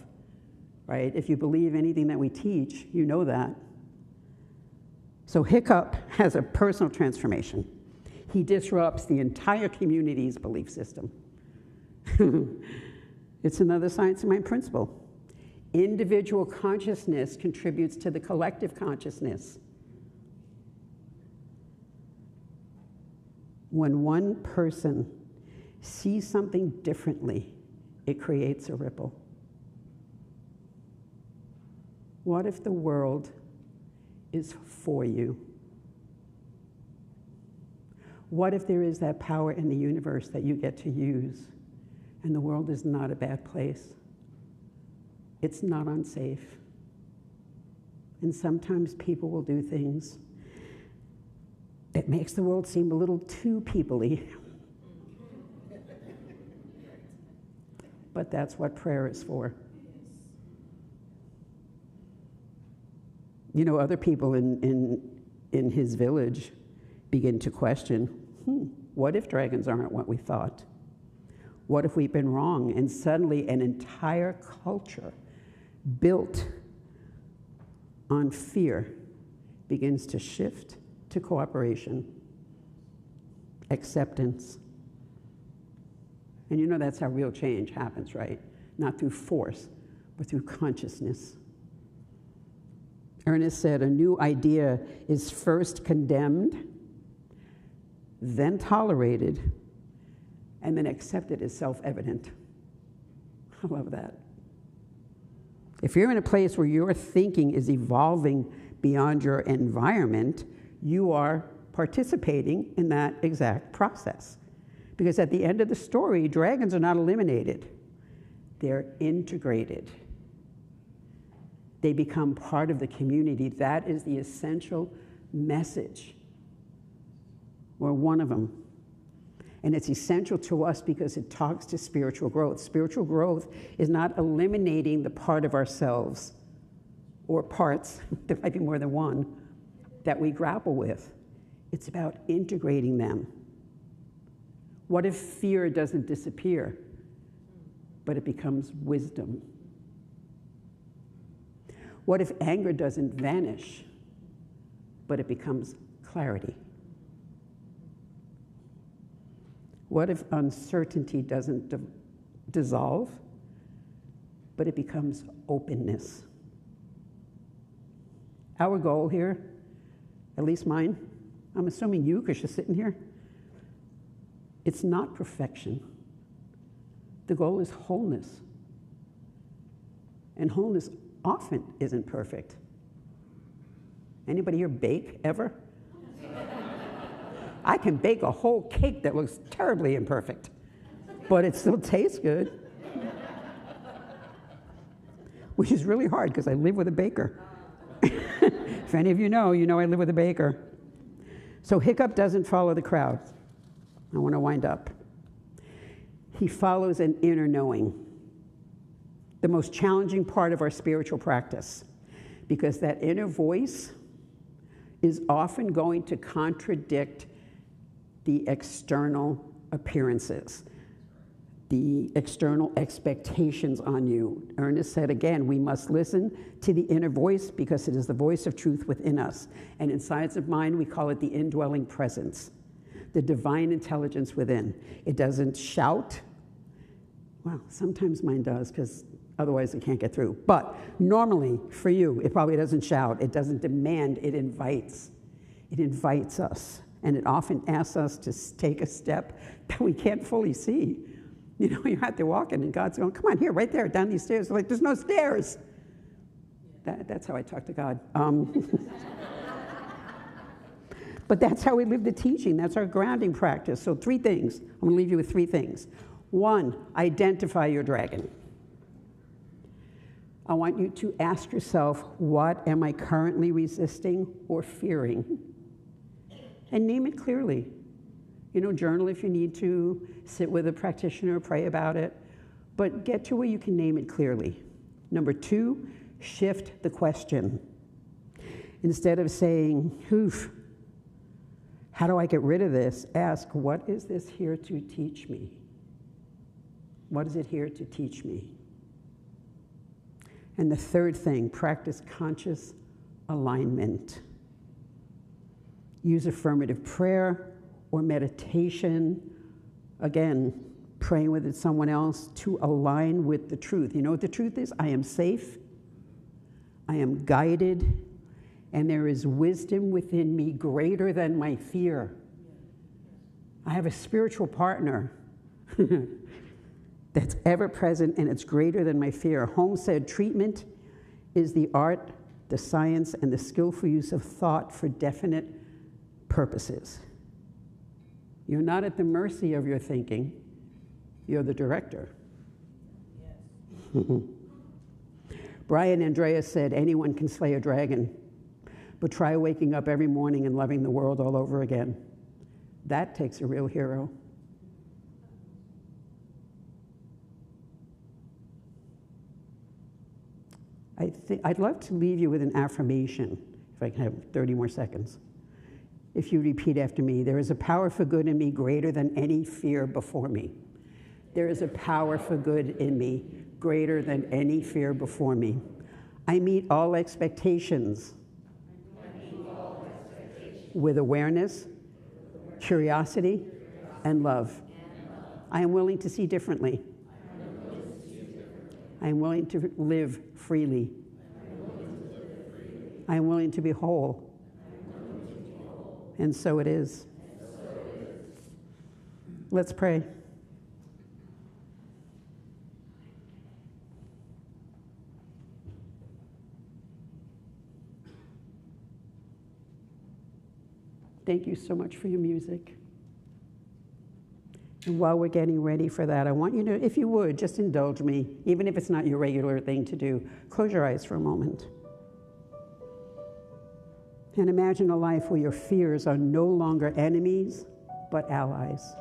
right? If you believe anything that we teach, you know that. So Hiccup has a personal transformation. He disrupts the entire community's belief system. It's another science of mind principle. Individual consciousness contributes to the collective consciousness. When one person sees something differently, it creates a ripple. What if the world is for you? What if there is that power in the universe that you get to use, and the world is not a bad place? It's not unsafe. And sometimes people will do things that makes the world seem a little too people-y. But that's what prayer is for. You know, other people in his village begin to question, what if dragons aren't what we thought? What if we've been wrong? And suddenly an entire culture built on fear begins to shift to cooperation, acceptance. And you know that's how real change happens, right? Not through force, but through consciousness. Ernest said, a new idea is first condemned, then tolerated, and then accepted as self-evident. I love that. If you're in a place where your thinking is evolving beyond your environment, you are participating in that exact process. Because at the end of the story, dragons are not eliminated. They're integrated. They become part of the community. That is the essential message. We're one of them. And it's essential to us because it talks to spiritual growth. Spiritual growth is not eliminating the part of ourselves or parts, there might be more than one, that we grapple with. It's about integrating them. What if fear doesn't disappear, but it becomes wisdom? What if anger doesn't vanish, but it becomes clarity? What if uncertainty doesn't dissolve, but it becomes openness? Our goal here, at least mine, I'm assuming you because you're sitting here, it's not perfection. The goal is wholeness. And wholeness often isn't perfect. Anybody here bake ever? I can bake a whole cake that looks terribly imperfect, but it still tastes good. Which is really hard because I live with a baker. If any of you know I live with a baker. So hiccup doesn't follow the crowd. I want to wind up. He follows an inner knowing. The most challenging part of our spiritual practice, because that inner voice is often going to contradict the external appearances, the external expectations on you. Ernest said again, we must listen to the inner voice because it is the voice of truth within us. And in science of mind, we call it the indwelling presence, the divine intelligence within. It doesn't shout. Well, sometimes mine does because otherwise it can't get through. But normally, for you, it probably doesn't shout. It doesn't demand. It invites. It invites us. And it often asks us to take a step that we can't fully see. You know, you're out there walking, and God's going, come on, here, right there, down these stairs. We're like, there's no stairs. That's how I talk to God. But that's how we live the teaching. That's our grounding practice. So 3 things. I'm going to leave you with 3 things. 1, identify your dragon. I want you to ask yourself, what am I currently resisting or fearing? And name it clearly. You know, journal if you need to, sit with a practitioner, pray about it, but get to where you can name it clearly. Number 2, shift the question. Instead of saying, oof, how do I get rid of this? Ask, what is this here to teach me? What is it here to teach me? And the 3rd thing, practice conscious alignment. Use affirmative prayer or meditation. Again, praying with someone else to align with the truth. You know what the truth is? I am safe. I am guided. And there is wisdom within me greater than my fear. I have a spiritual partner that's ever present, and it's greater than my fear. Holmes said treatment is the art, the science, and the skillful use of thought for definite purposes. You're not at the mercy of your thinking. You're the director. Yes. Brian Andreas said, anyone can slay a dragon, but try waking up every morning and loving the world all over again. That takes a real hero. I'd love to leave you with an affirmation, if I can have 30 more seconds. If you repeat after me, there is a power for good in me greater than any fear before me. There is a power for good in me greater than any fear before me. I meet all expectations with awareness, curiosity, and love. I am willing to see differently. I am willing to live freely. I am willing to be whole. And so it is. Let's pray. Thank you so much for your music. And while we're getting ready for that, I want you to, if you would, just indulge me, even if it's not your regular thing to do. Close your eyes for a moment. And imagine a life where your fears are no longer enemies, but allies.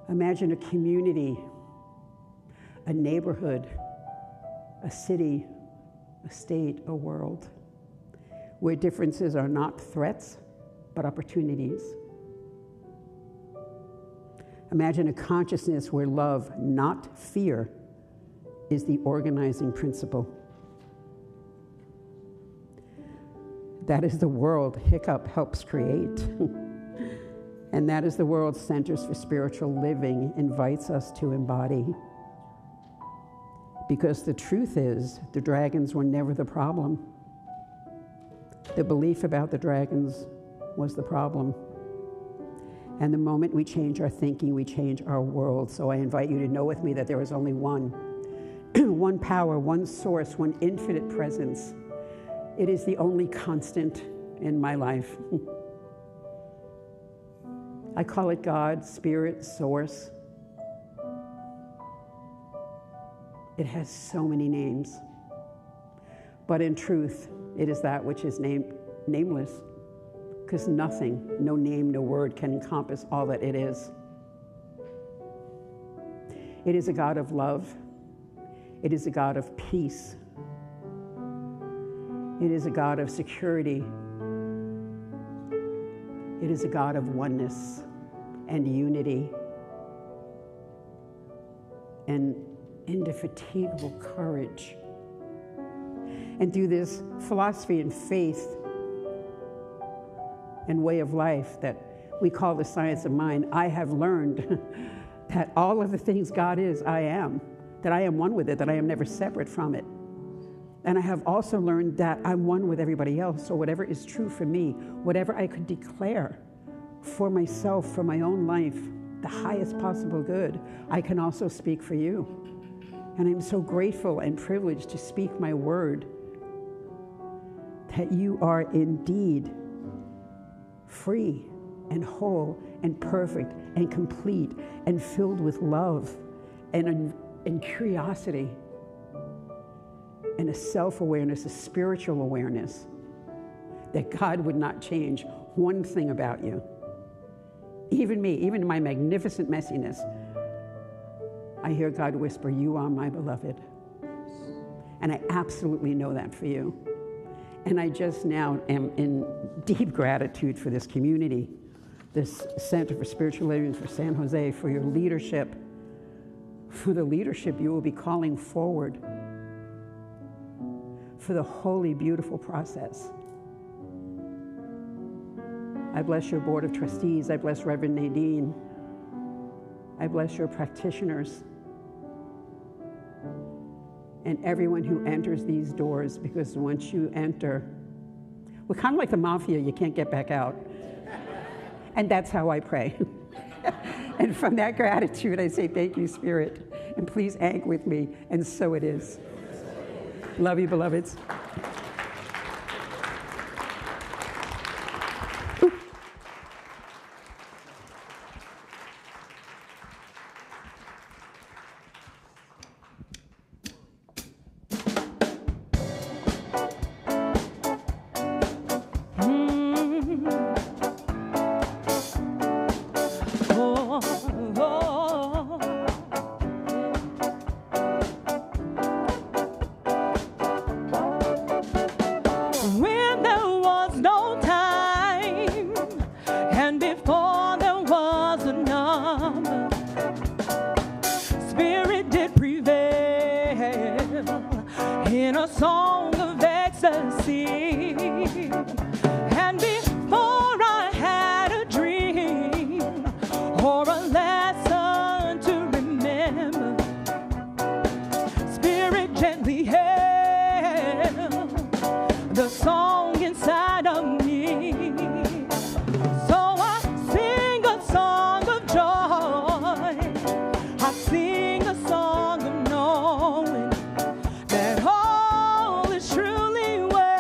Imagine a community, a neighborhood, a city, a state, a world, where differences are not threats, but opportunities. Imagine a consciousness where love, not fear, is the organizing principle. That is the world Hiccup helps create. And that is the world Centers for Spiritual Living invites us to embody. Because the truth is, the dragons were never the problem. The belief about the dragons was the problem. And the moment we change our thinking, we change our world. So I invite you to know with me that there is only one. One power, one source, one infinite presence. It is the only constant in my life. I call it God, Spirit, Source. It has so many names. But in truth, it is that which is nameless. Because nothing, no name, no word can encompass all that it is. It is a God of love. It is a God of peace. It is a God of security. It is a God of oneness and unity and indefatigable courage. And through this philosophy and faith and way of life that we call the science of mind, I have learned that all of the things God is, I am. That I am one with it, that I am never separate from it. And I have also learned that I'm one with everybody else. So whatever is true for me, whatever I could declare for myself, for my own life, the highest possible good, I can also speak for you. And I'm so grateful and privileged to speak my word that you are indeed free and whole and perfect and complete and filled with love and curiosity and a self-awareness, a spiritual awareness that God would not change one thing about you. Even me, even my magnificent messiness, I hear God whisper, "You are my beloved." And I absolutely know that for you. And I just now am in deep gratitude for this community, this Center for Spiritual Living for San Jose, for your leadership, for the leadership you will be calling forward, for the holy, beautiful process. I bless your board of trustees. I bless Reverend Nadine. I bless your practitioners and everyone who enters these doors, because once you enter, we're kind of like the mafia, you can't get back out. And that's how I pray. And from that gratitude, I say, thank you, Spirit, and please anchor with me, and so it is. Love you, beloveds. Sing a song of knowing that all is truly well.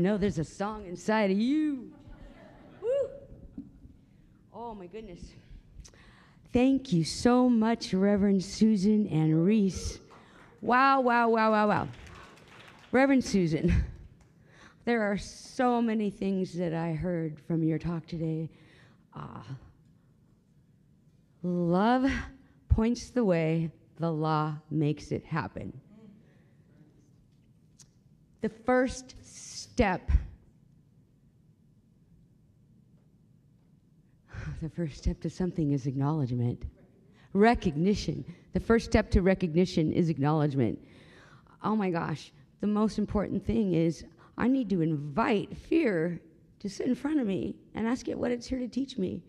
know there's a song inside of you. Woo! Oh, my goodness. Thank you so much, Reverend Susan and Reece. Wow, wow, wow, wow, wow. Reverend Susan, there are so many things that I heard from your talk today. Love points the way, the law makes it happen. The first step to something is acknowledgement. Recognition. The first step to recognition is acknowledgement. Oh my gosh, the most important thing is I need to invite fear to sit in front of me and ask it what it's here to teach me.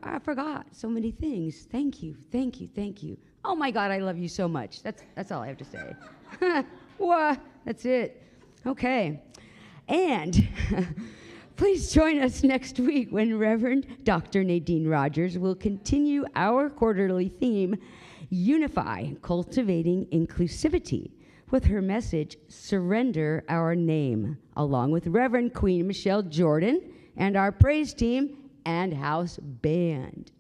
I forgot so many things. Thank you, thank you, thank you. Oh my God, I love you so much. That's all I have to say. What? That's it. Okay. And please join us next week when Reverend Dr. Nadine Rogers will continue our quarterly theme, Unify, Cultivating Inclusivity, with her message, Surrender Our Name, along with Reverend Queen Michelle Jordan and our praise team and house band.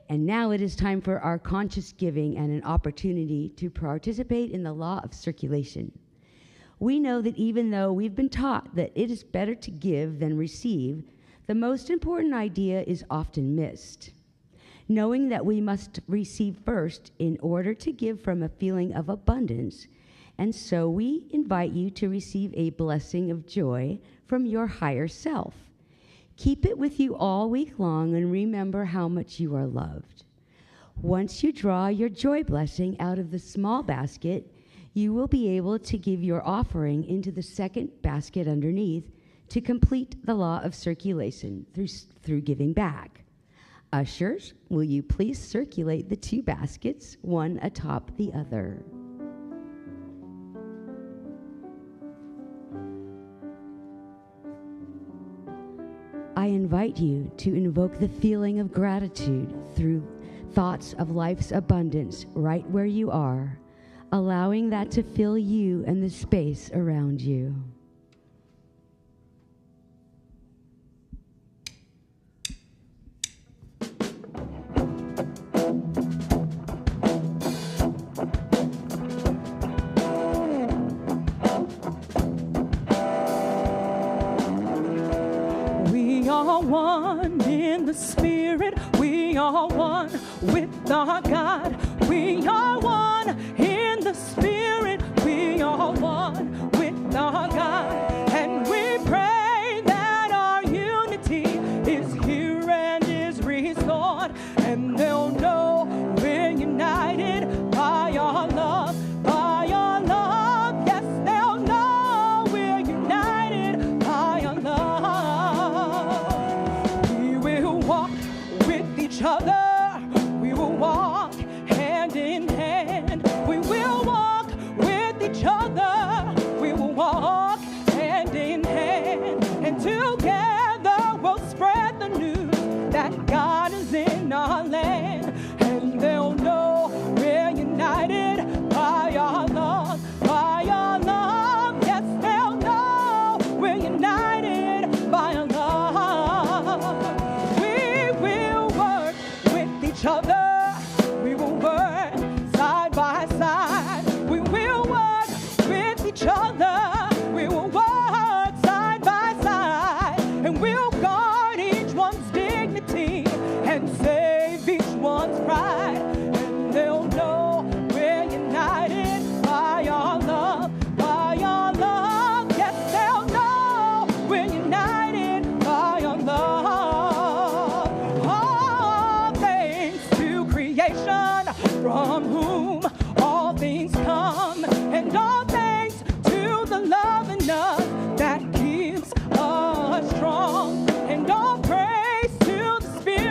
And now it is time for our conscious giving and an opportunity to participate in the law of circulation. We know that even though we've been taught that it is better to give than receive, the most important idea is often missed. Knowing that we must receive first in order to give from a feeling of abundance, and so we invite you to receive a blessing of joy from your higher self. Keep it with you all week long and remember how much you are loved. Once you draw your joy blessing out of the small basket, you will be able to give your offering into the second basket underneath to complete the law of circulation through giving back. Ushers, will you please circulate the two baskets, one atop the other? I invite you to invoke the feeling of gratitude through thoughts of life's abundance right where you are, allowing that to fill you and the space around you. One in the Spirit, we are one with our God. We are one in the Spirit, we are one with our God. And we pray that our unity is here and is restored. And they'll know we're united by our love, by our love. Yes, they'll know we're united by our love. Other, we will walk hand in hand. We will walk with each other. We will walk hand in hand, and together we'll spread the news that God is in our land. And they'll know we're united by our love, by our love. Yes, they'll know we're united by our love. Each other, we will work side by side. We will work with each other. We will work side by side, and we'll guard each one's dignity and save each one's pride. And they'll know we're united by our love, by our love. Yes, they'll know we're united by our love. From whom all things come, and all thanks to the love in us that keeps us strong, and all praise to the Spirit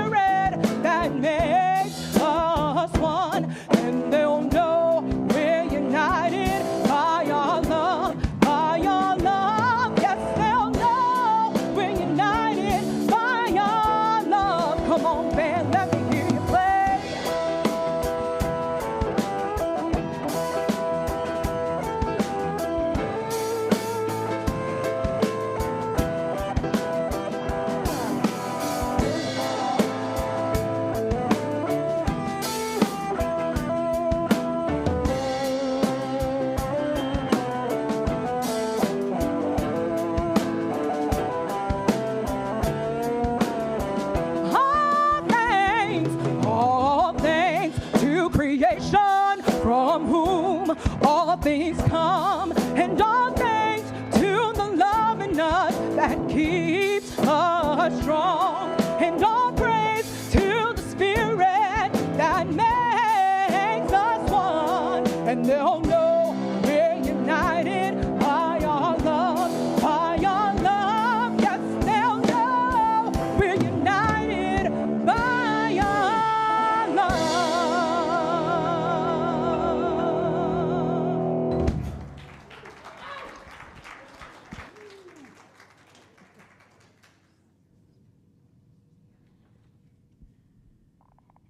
things come, and all thanks to the love in us that keeps us strong, and all praise to the Spirit that makes us one, and they'll know we're united by our love, by our love. Yes, they'll know we're united by our love.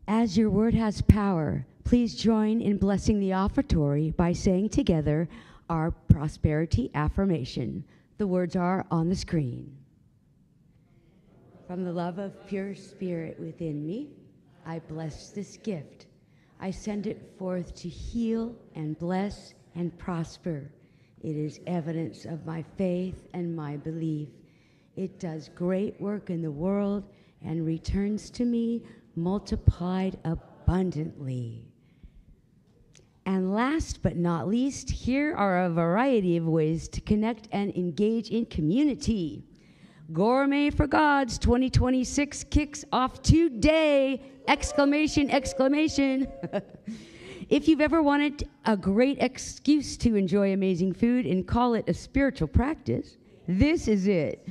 As your word has power, please join in blessing the offertory by saying together our prosperity affirmation. The words are on the screen. From the love of pure spirit within me, I bless this gift. I send it forth to heal and bless and prosper. It is evidence of my faith and my belief. It does great work in the world and returns to me multiplied abundantly. And last but not least, here are a variety of ways to connect and engage in community. Gourmet for Gods 2026 kicks off today! Exclamation, exclamation. If you've ever wanted a great excuse to enjoy amazing food and call it a spiritual practice, this is it.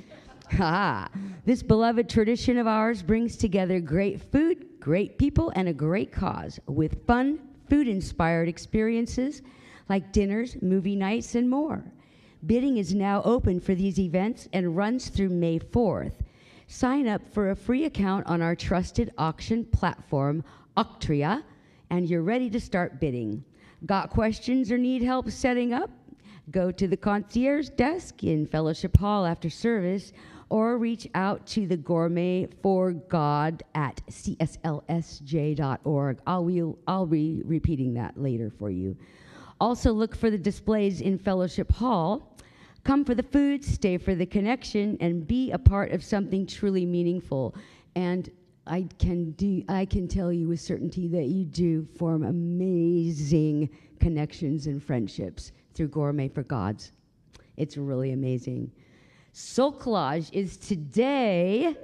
This beloved tradition of ours brings together great food, great people, and a great cause with fun, food-inspired experiences like dinners, movie nights, and more. Bidding is now open for these events and runs through May 4th. Sign up for a free account on our trusted auction platform, Octria, and you're ready to start bidding. Got questions or need help setting up? Go to the concierge desk in Fellowship Hall after service, or reach out to the Gourmet for God at cslsj.org. I'll be repeating that later for you. Also look for the displays in Fellowship Hall. Come for the food, stay for the connection, and be a part of something truly meaningful. And I can tell you with certainty that you do form amazing connections and friendships through Gourmet for Gods. It's really amazing. Soul Collage is today,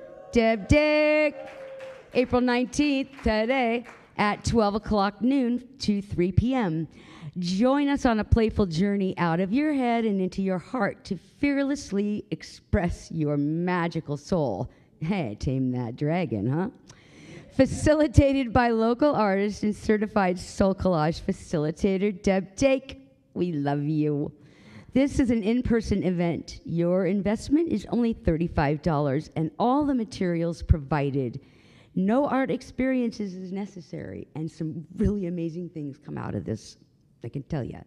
April 19th, today, at 12 o'clock noon to 3 p.m. Join us on a playful journey out of your head and into your heart to fearlessly express your magical soul. Hey, tame that dragon, huh? Facilitated by local artists and certified Soul Collage facilitator, Deb Take. We love you. This is an in-person event. Your investment is only $35 and all the materials provided. No art experiences is necessary, and some really amazing things come out of this, I can tell you.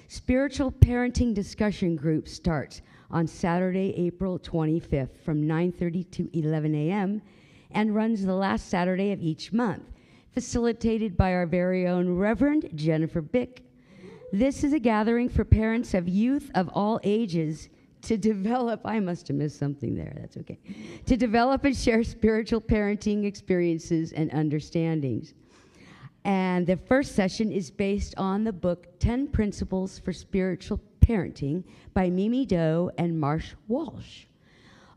Spiritual Parenting Discussion Group starts on Saturday, April 25th from 9:30 to 11 a.m. and runs the last Saturday of each month, facilitated by our very own Reverend Jennifer Bick. This is a gathering for parents of youth of all ages to develop, I must have missed something there, that's okay, to develop and share spiritual parenting experiences and understandings. And the first session is based on the book 10 Principles for Spiritual Parenting by Mimi Doe and Marsh Walsh.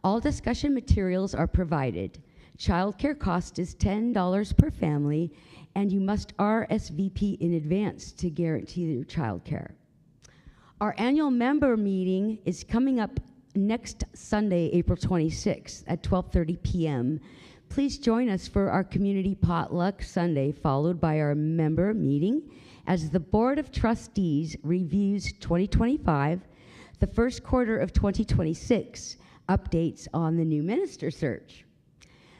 All discussion materials are provided. Childcare cost is $10 per family, and you must RSVP in advance to guarantee your childcare. Our annual member meeting is coming up next Sunday, April 26th at 12:30 p.m. Please join us for our community potluck Sunday, followed by our member meeting as the Board of Trustees reviews 2025, the first quarter of 2026, updates on the new minister search.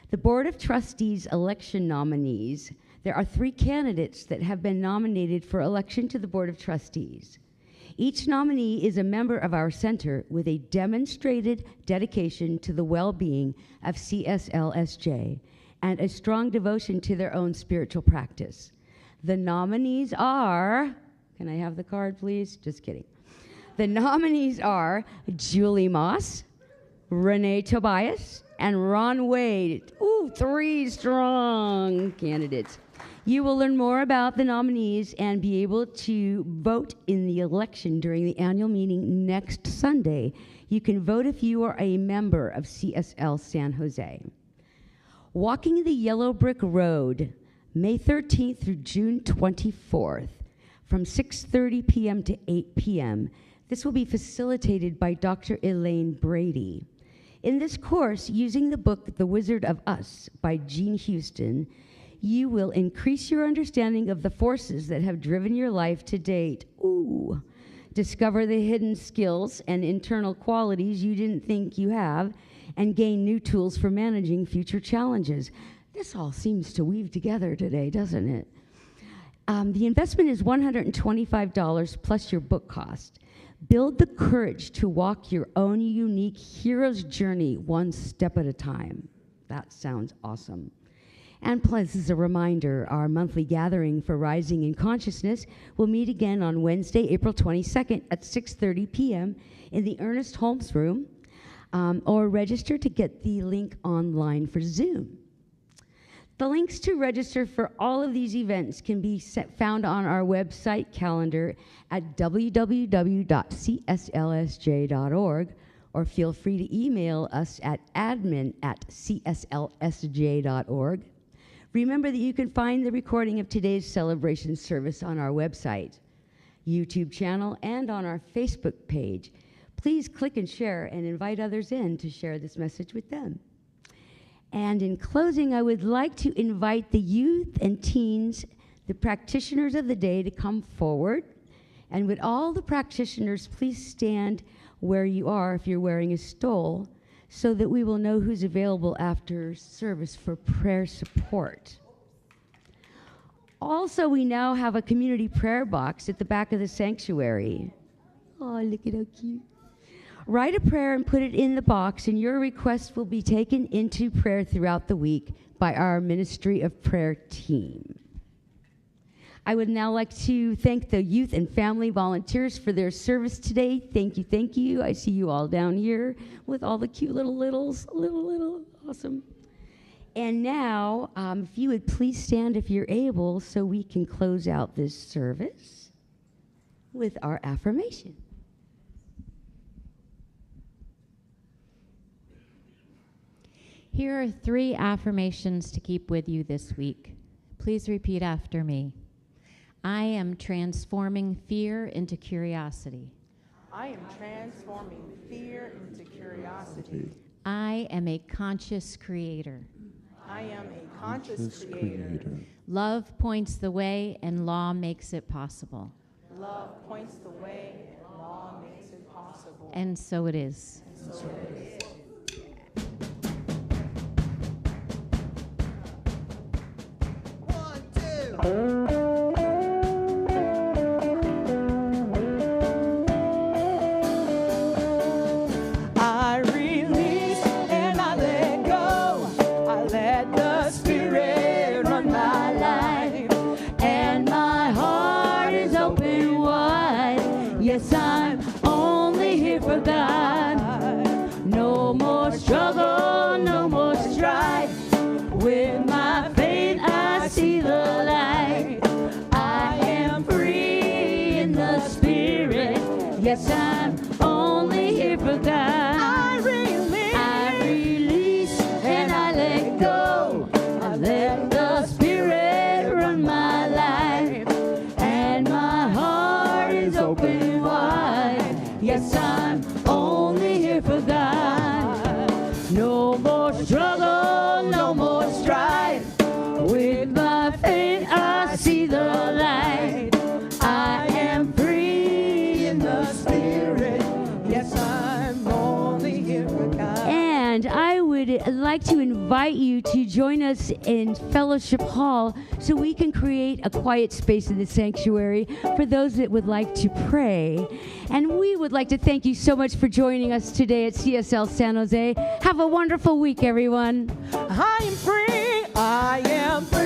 The Board of Trustees election nominees. There are 3 candidates that have been nominated for election to the Board of Trustees. Each nominee is a member of our center with a demonstrated dedication to the well-being of CSLSJ and a strong devotion to their own spiritual practice. The nominees are, can I have the card, please? Just kidding. The nominees are Julie Moss, Renee Tobias, and Ron Wade. Ooh, 3 strong candidates. You will learn more about the nominees and be able to vote in the election during the annual meeting next Sunday. You can vote if you are a member of CSL San Jose. Walking the Yellow Brick Road, May 13th through June 24th, from 6:30 p.m. to 8 p.m. This will be facilitated by Dr. Elaine Brady. In this course, using the book The Wizard of Us by Jean Houston, you will increase your understanding of the forces that have driven your life to date. Ooh. Discover the hidden skills and internal qualities you didn't think you have, and gain new tools for managing future challenges. This all seems to weave together today, doesn't it? The investment is $125 plus your book cost. Build the courage to walk your own unique hero's journey one step at a time. That sounds awesome. And plus, as a reminder, our monthly gathering for Rising in Consciousness will meet again on Wednesday, April 22nd at 6:30 p.m. in the Ernest Holmes Room, or register to get the link online for Zoom. The links to register for all of these events can be found on our website calendar at www.cslsj.org, or feel free to email us at admin@cslsj.org. Remember that you can find the recording of today's celebration service on our website, YouTube channel, and on our Facebook page. Please click and share and invite others in to share this message with them. And in closing, I would like to invite the youth and teens, the practitioners of the day, to come forward. And would all the practitioners please stand where you are if you're wearing a stole, so that we will know who's available after service for prayer support. Also, we now have a community prayer box at the back of the sanctuary. Oh, look at how cute. Write a prayer and put it in the box, and your request will be taken into prayer throughout the week by our Ministry of Prayer team. I would now like to thank the youth and family volunteers for their service today. Thank you, thank you. I see you all down here with all the cute littles, awesome. And now, if you would please stand if you're able, so we can close out this service with our affirmation. Here are 3 affirmations to keep with you this week. Please repeat after me. I am transforming fear into curiosity. I am transforming fear into curiosity. I am a conscious creator. I am a conscious creator. Love points the way and law makes it possible. Love points the way and law makes it possible. And so it is. And so it is. I release and I let go. I let the Spirit run my life, and my heart is open wide. Yes, I'm only here for God. No more struggle, no more strife. With my faith, I see the light. I am free in the Spirit. Yes, I'm only here for God. I release and I let go. I let the Spirit run my life, and my heart is open wide. Yes, I'm only here for God. No more struggle, no more strife. With my faith, I see the light. I am free in the Spirit. Yes, I'm only here for God. And I would like to invite you to join us in Fellowship Hall so we can create a quiet space in the sanctuary for those that would like to pray. And we would like to thank you so much for joining us today at CSL San Jose. Have a wonderful week, everyone. I am free. I am free.